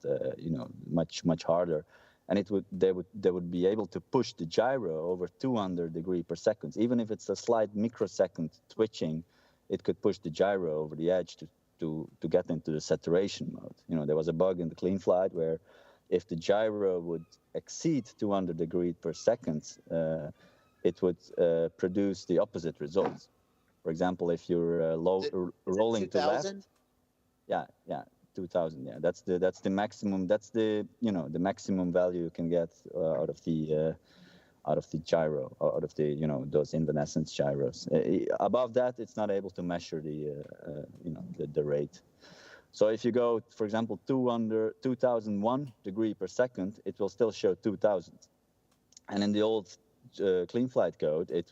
much harder. And they would be able to push the gyro over 200 degrees per second. Even if it's a slight microsecond twitching, it could push the gyro over the edge to get into the saturation mode. There was a bug in the CleanFlight where if the gyro would exceed 200 degrees per second, it would produce the opposite results. For example, if you're rolling to left, 2000. Yeah, that's the maximum. That's the maximum value you can get out of the gyro, out of the those invalescence gyros. Above that, it's not able to measure the rate. So if you go, for example, 2001 degree per second, it will still show 2000. And in the old CleanFlight code, it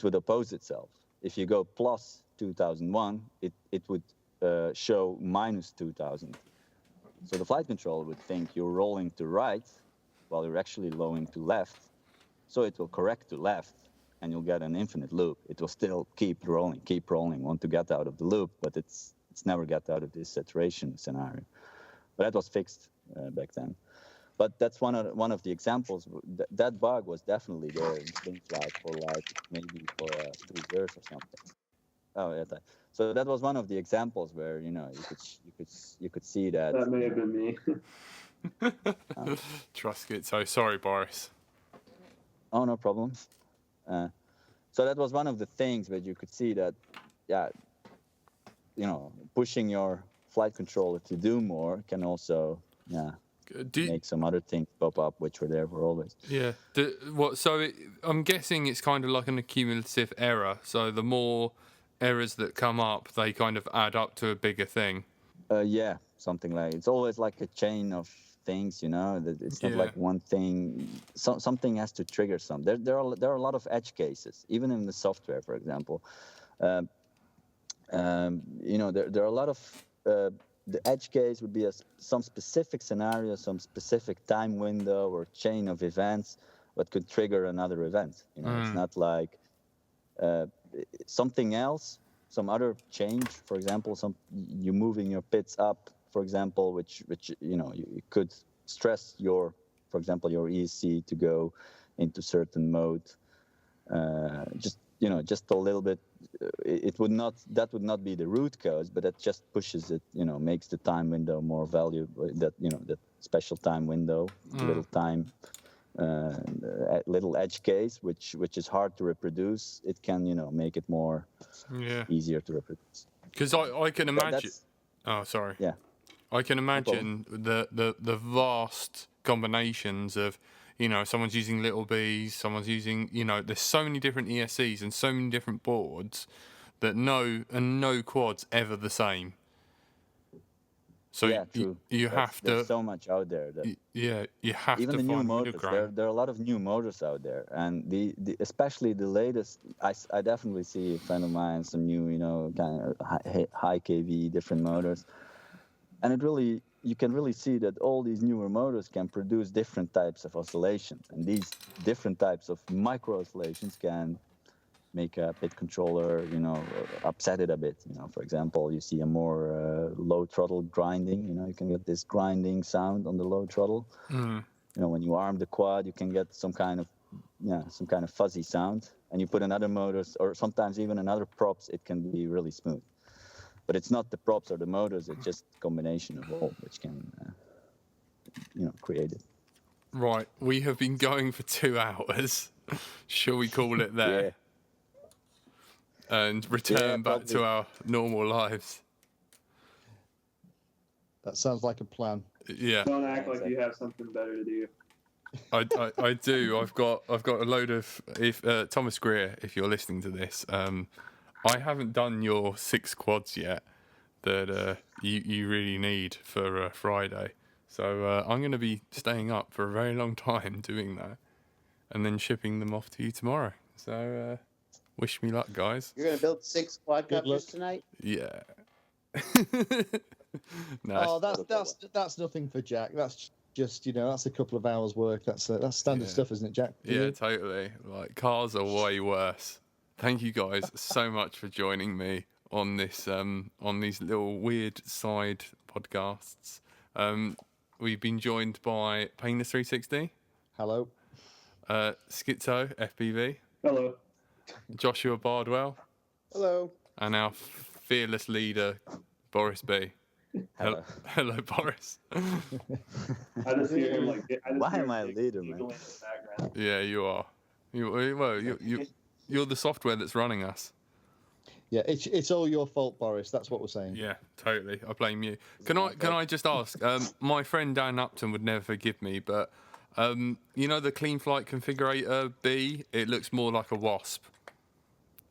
would oppose itself. If you go plus 2001, it would show minus 2000. So the flight controller would think you're rolling to right while you're actually rolling to left. So it will correct to left, and you'll get an infinite loop. It will still keep rolling, want to get out of the loop, but it's never get out of this saturation scenario. But that was fixed back then. But that's one of the examples. That bug was definitely there in CleanFlight for maybe 3 years or something. Oh yeah. So that was one of the examples where you could see that. That may have been me. Trust Skitzo. Sorry, Boris. Oh, no problem. So that was one of the things that you could see that, yeah, pushing your flight controller to do more can also, make some other things pop up, which were there for always. Yeah. I'm guessing it's kind of like an accumulative error. So the more errors that come up, they kind of add up to a bigger thing. Yeah, something like, it's always like a chain of things, that it's not like one thing. Something has to trigger some. There are a lot of edge cases, even in the software, for example. There are a lot of the edge case would be some specific scenario, some specific time window or chain of events that could trigger another event. It's not like something else, some other change. For example, you moving your pits up, for example, which you could stress for example, your ESC to go into certain mode. Just a little bit. That would not be the root cause, but that just pushes it, makes the time window more valuable. That special time window, little time, little edge case, which is hard to reproduce. It can make it more easier to reproduce. Because I can imagine. Sorry. Yeah. I can imagine the vast combinations of. Someone's using little Bs, someone's using, there's so many different ESCs and so many different boards that no quad's ever the same. So true. You have to. There's so much out there. You have even to the new find motors. There are a lot of new motors out there, and especially the latest. I definitely see a friend of mine some new, kind of high kV different motors, and you can really see that all these newer motors can produce different types of oscillations, and these different types of micro oscillations can make a pit controller, upset it a bit. For example, you see a more low throttle grinding. You can get this grinding sound on the low throttle. When you arm the quad, you can get some kind of fuzzy sound, and you put another motors or sometimes even another props, it can be really smooth. But it's not the props or the motors, it's just a combination of all which can, create it. Right, we have been going for 2 hours. Shall we call it there? And return back to our normal lives? That sounds like a plan. Yeah. Don't act like you have something better to do. I do. I've got a load of Thomas Greer, if you're listening to this. I haven't done your 6 quads yet that you really need for Friday. So I'm going to be staying up for a very long time doing that and then shipping them off to you tomorrow. So wish me luck, guys. You're going to build 6 quadcopters tonight? Yeah. No, that's nothing for Jack. That's just, that's a couple of hours work. That's standard stuff, isn't it, Jack? Yeah, totally. Like, cars are way worse. Thank you guys so much for joining me on this on these little weird side podcasts. We've been joined by Painless 360. Hello. Skitzo FPV. Hello. Joshua Bardwell. Hello. And our fearless leader, Boris B. Hello, Boris. I just hear him why am I a leader, man? Yeah, you are. You're the software that's running us. Yeah, it's all your fault, Boris. That's what we're saying. Yeah, totally. I blame you. Can I just ask? My friend Dan Upton would never forgive me, but the Clean Flight Configurator B, it looks more like a wasp,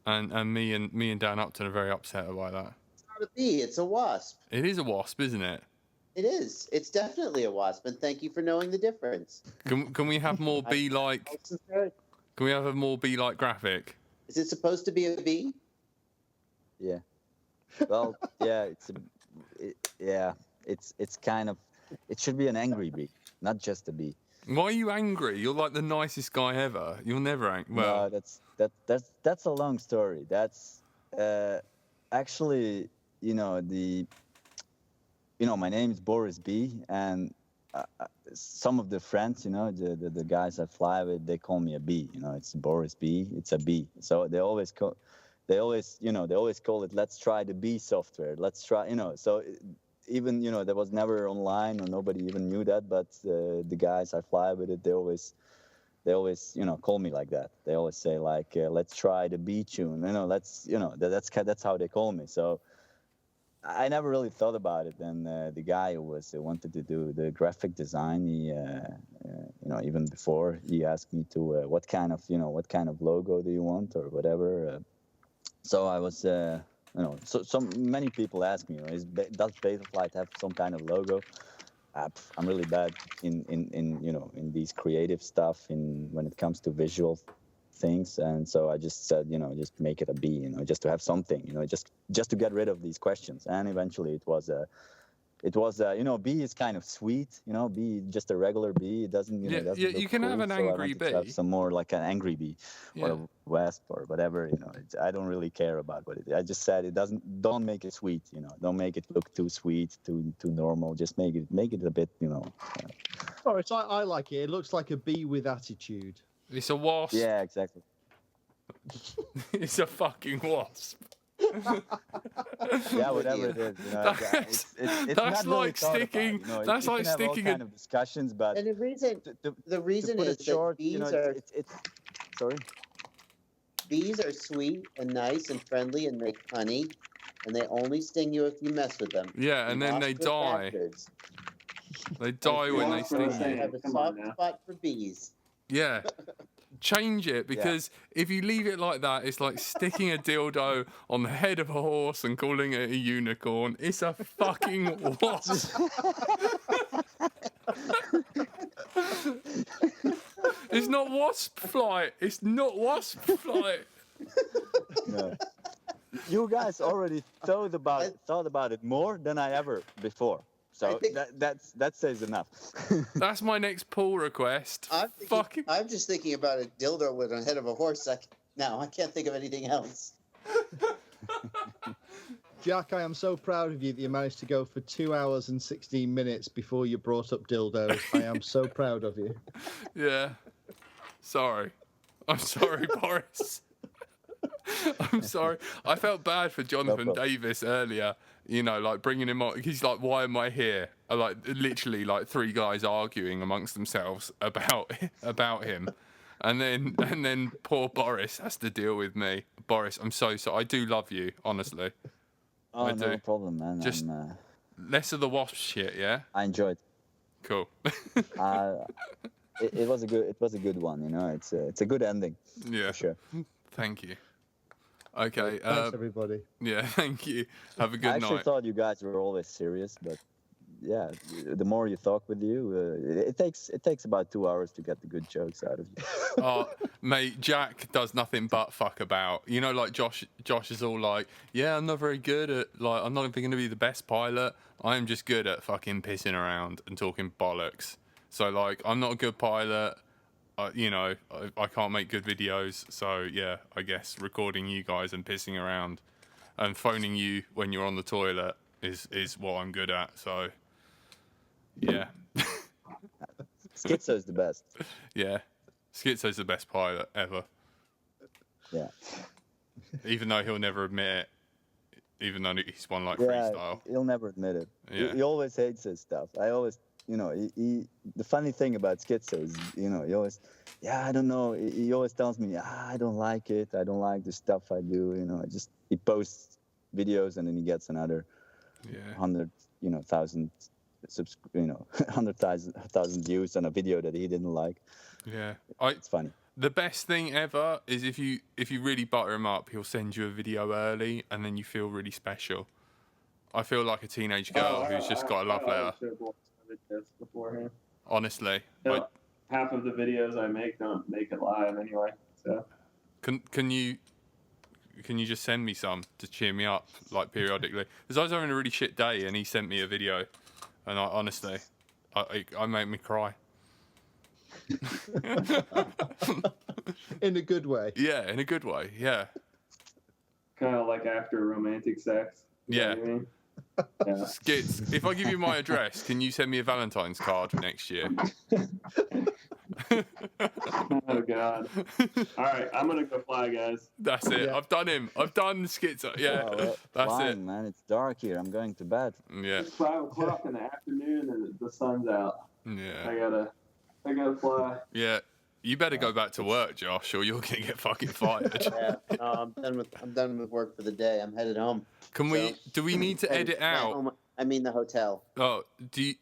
and me and Dan Upton are very upset about that. It's not a bee. It's a wasp. It is a wasp, isn't it? It is. It's definitely a wasp, and thank you for knowing the difference. Can we have more bee-like? Can we have a more bee-like graphic? Is it supposed to be a bee? Yeah. Well, yeah, it's kind of, it should be an angry bee, not just a bee. Why are you angry? You're like the nicest guy ever. You're never angry. Well, no, that's a long story. That's actually, my name is Boris B, and some of the friends, the guys I fly with, they call me a B. It's Boris B. It's a B. So they always call it, let's try the B software. Let's try, so even, that was never online or nobody even knew that, but the guys I fly with it, they always they always, call me like that. They always say like, let's try the B tune. That's how they call me. So I never really thought about it. And the guy who wanted to do the graphic design, he, even before, he asked me to, what kind of logo do you want or whatever. So I was, so many people ask me, does Betaflight have some kind of logo? I'm really bad in these creative stuff when it comes to visual things, and so I just said, just make it a B, just to have something, just to get rid of these questions. And eventually it was B is kind of sweet, B, just a regular B. It doesn't, doesn't you can cool, have an so angry B. To have some more like an angry B, or a Wasp or whatever, I don't really care about what I just said don't make it sweet, don't make it look too sweet, too normal. Just make it a bit, Oh, I like it. It looks like a bee with attitude. It's a wasp. Yeah, exactly. It's a fucking wasp. Yeah, whatever it is, it's that's not like really sticking. About, that's like have sticking. All kind of discussions, but And the reason put is it short, that bees sorry. Bees are sweet and nice and friendly and make honey, and they only sting you if you mess with them. Yeah, and then they die. Bastards. They die when they sting I you. have a soft spot for bees. Yeah. Change it, because if you leave it like that, it's like sticking a dildo on the head of a horse and calling it a unicorn. It's a fucking wasp. It's not wasp flight. It's not wasp flight. No. You guys already thought about it more than I ever before. So that says enough. That's my next pull request. I'm just thinking about a dildo with a head of a horse. Now I can't think of anything else. Jack, I am so proud of you that you managed to go for 2 hours and 16 minutes before you brought up dildos. I am so proud of you. Yeah. Sorry. I'm sorry, Boris. I'm sorry. I felt bad for Jonathan Davis earlier. Like bringing him on. He's like, why am I here? Like literally like three guys arguing amongst themselves about him. And then poor Boris has to deal with me. Boris, I'm so sorry. I do love you, honestly. Oh, no problem, man. Just less of the wasp shit, yeah? I enjoyed. Cool. It was a good one, It's a good ending. Yeah. For sure. Thank you. Okay. Thanks, everybody. Yeah, thank you. Have a good night. I actually thought you guys were always serious, but yeah, the more you talk with you, it takes about 2 hours to get the good jokes out of you. Oh, mate, Jack does nothing but fuck about. Like Josh is all like, yeah, I'm not very good at, like, I'm not even going to be the best pilot. I'm just good at fucking pissing around and talking bollocks. So, like, I'm not a good pilot. I can't make good videos. So, yeah, I guess recording you guys and pissing around and phoning you when you're on the toilet is what I'm good at. So, yeah. Skitzo's the best. Yeah. Skitzo's the best pilot ever. Yeah. Even though he'll never admit it. Even though he's won, like, freestyle. He'll never admit it. Yeah. He always hates his stuff. I always... the funny thing about Skitzo is, he always, I don't know. He always tells me, I don't like it. I don't like the stuff I do. He posts videos and then he gets another 100,000 100,000 views on a video that he didn't like. Yeah, it's funny. The best thing ever is if you really butter him up, he'll send you a video early and then you feel really special. I feel like a teenage girl who's just got a love letter. Beforehand. Honestly, half of the videos I make don't make it live anyway. So can you just send me some to cheer me up, like, periodically? Because I was having a really shit day and he sent me a video, and I made me cry. In a good way. Yeah, in a good way. Yeah. Kind of like after romantic sex. Yeah. You know what I mean? Yeah. Skits, if I give you my address, can you send me a Valentine's card for next year? Oh, God. All right, I'm going to go fly, guys. That's it. Yeah. I've done him. I've done Skitzo. Yeah, that's fine, it. Man, it's dark here. I'm going to bed. Yeah. It's 5 o'clock in the afternoon and the sun's out. Yeah. I gotta fly. Yeah. You better go back to work, Josh, or you're gonna get fucking fired. Yeah, no, I'm done with work for the day. I'm headed home. Do we need to edit out? Home, I mean the hotel. Oh, do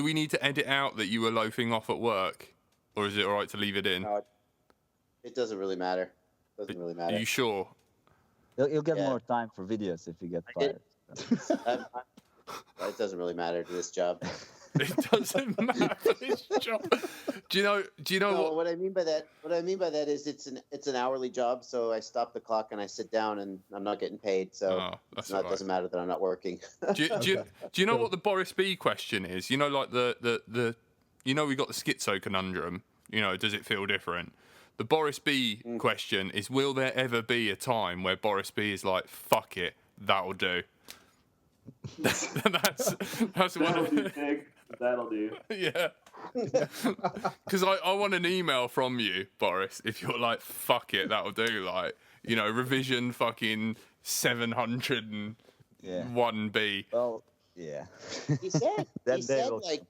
we need to edit out that you were loafing off at work, or is it all right to leave it in? No, it doesn't really matter. Are you sure? You'll get more time for videos if you get fired. It doesn't really matter to this job. It doesn't matter for this job. Do you know what I mean by that? What I mean by that is it's an hourly job, so I stop the clock and I sit down and I'm not getting paid, so it doesn't matter that I'm not working. Do you know what the Boris B question is? You know, like the we got the Skitzo conundrum. You know, does it feel different? The Boris B question is: will there ever be a time where Boris B is like, "Fuck it, that'll do"? that's that'll do, Pig. That'll do. Yeah. Because I want an email from you, Boris, if you're like, fuck it, that'll do. Like, revision fucking 701B. Well, yeah. He said like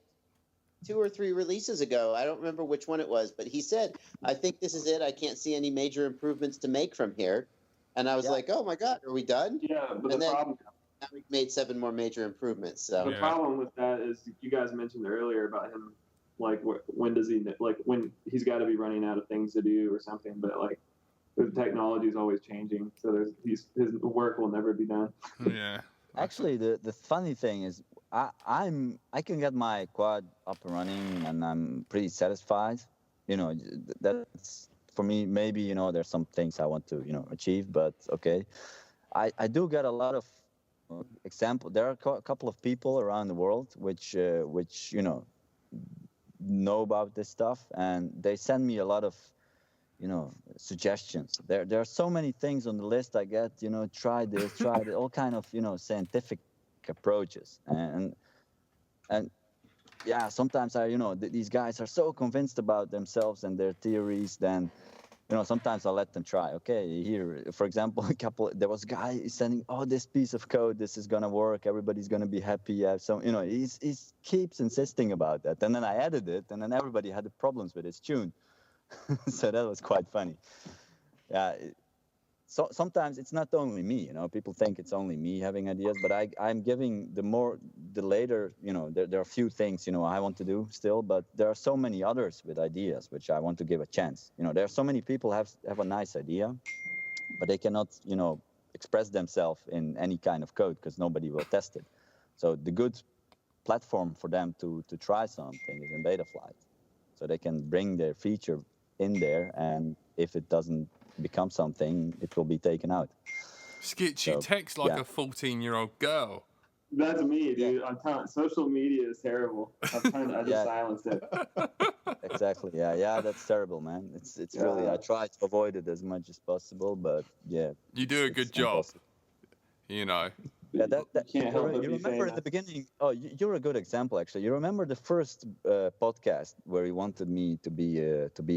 2 or 3 releases ago. I don't remember which one it was, but he said, I think this is it. I can't see any major improvements to make from here. And I was like, oh my God, are we done? Yeah, but the problem... Now we've made 7 more major improvements. So the problem with that is you guys mentioned earlier about him, like when does he when he's got to be running out of things to do or something. But like the technology is always changing, so his work will never be done. Yeah. Actually, the funny thing is, I can get my quad up and running, and I'm pretty satisfied. That's for me. Maybe there's some things I want to achieve, but okay. I do get a lot of example. There are a couple of people around the world which know about this stuff, and they send me a lot of suggestions. There are so many things on the list I get. Try this, try that, all kind of scientific approaches, and yeah, sometimes these guys are so convinced about themselves and their theories, then sometimes I'll let them try. Okay, here, for example, there was a guy sending, this piece of code, this is going to work, everybody's going to be happy. Yeah, so, he keeps insisting about that. And then I added it, and then everybody had problems with his tune. So that was quite funny. Yeah, so sometimes it's not only me, people think it's only me having ideas, but I'm giving the later, there are a few things, I want to do still, but there are so many others with ideas, which I want to give a chance. There are so many people have a nice idea, but they cannot, express themselves in any kind of code because nobody will test it. So the good platform for them to try something is in beta flight. So they can bring their feature in there, and if it doesn't become something, it will be taken out. Skitz, you text like a 14-year-old girl. That's me, dude. I'm telling. Social media is terrible. I just silenced it. Exactly. Yeah. That's terrible, man. It's really. I try to avoid it as much as possible, but yeah. You do a good job. Yeah, you remember at the beginning. Oh, you're a good example, actually. You remember the first podcast where you wanted me to be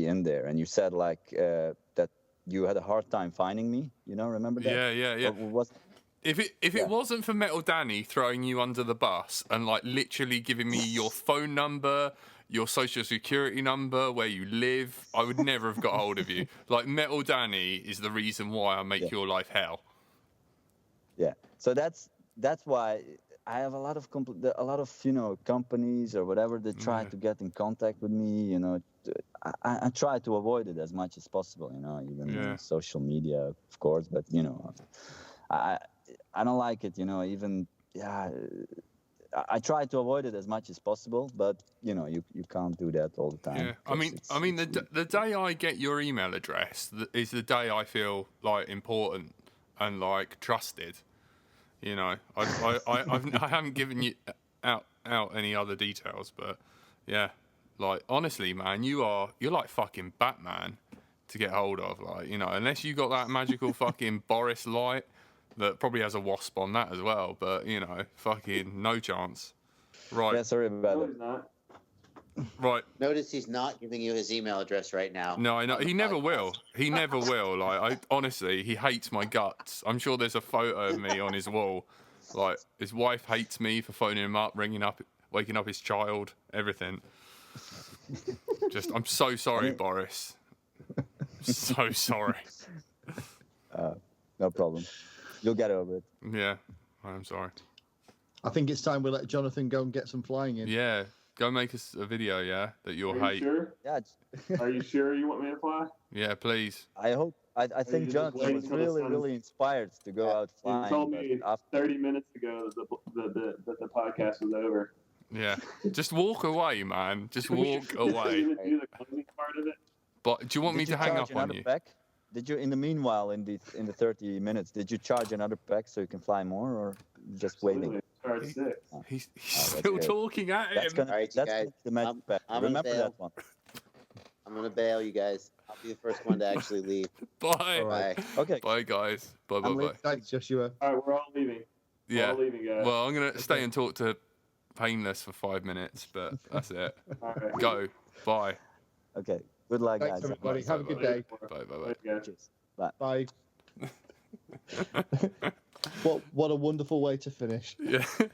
in there, and you said like that you had a hard time finding me. Remember that? Yeah. If it wasn't for Metal Danny throwing you under the bus and like literally giving me your phone number, your social security number, where you live, I would never have got hold of you. Like Metal Danny is the reason why I make your life hell. Yeah. So that's why I have a lot of companies or whatever that try to get in contact with me. I try to avoid it as much as possible. Even social media, of course, but I don't like it. I try to avoid it as much as possible, but you can't do that all the time. Yeah, I mean, the day I get your email address is the day I feel like important and like trusted. I haven't given you out any other details, but yeah, like honestly, man, you're like fucking Batman to get hold of. Like unless you got that magical fucking Boris light that probably has a wasp on that as well, but fucking no chance. Right. Yeah, sorry about that. He's not. Right. Notice he's not giving you his email address right now. No, I know. He never will. He never will. Like, honestly, he hates my guts. I'm sure there's a photo of me on his wall. Like, his wife hates me for phoning him up, waking up his child, everything. I'm so sorry, Boris. So sorry. No problem. You'll get over it. Yeah, I'm sorry. I think it's time we let Jonathan go and get some flying in. Yeah, go make us a video, yeah, that you'll Are hate. you sure? Yeah. Are you sure you want me to fly? Yeah, please. I hope. I think just Jonathan waiting was till the really, sun- really inspired to go out You flying. told but me after 30 minutes ago that the podcast was over. Yeah, just walk away, man. Just Did we walk away. even do the closing part of it? But do you want me Did to you hang charge up on another you? pack? Did you, in the meanwhile, in the 30 minutes, did you charge another pack so you can fly more, or just waiting? Charge 6. He's that's still good. talking at him. That's gonna, All right, you that's guys, gonna be the magic pack. I'm gonna Remember bail. that one. I'm gonna bail, you guys. I'll be the first one to actually leave. Bye. All right. Bye. Okay. Bye, guys. Bye, bye, I'm bye. leaving. Thanks, Joshua. All right, we're all leaving. We're Yeah. all leaving, guys. Well, I'm gonna stay and talk to Painless for 5 minutes, but that's it. all right. Go. Bye. Okay. Good luck, Thanks, guys. everybody. Have a good day. Bye, bye, Later, guys. Cheers. Bye. What a wonderful way to finish. bye. Yeah.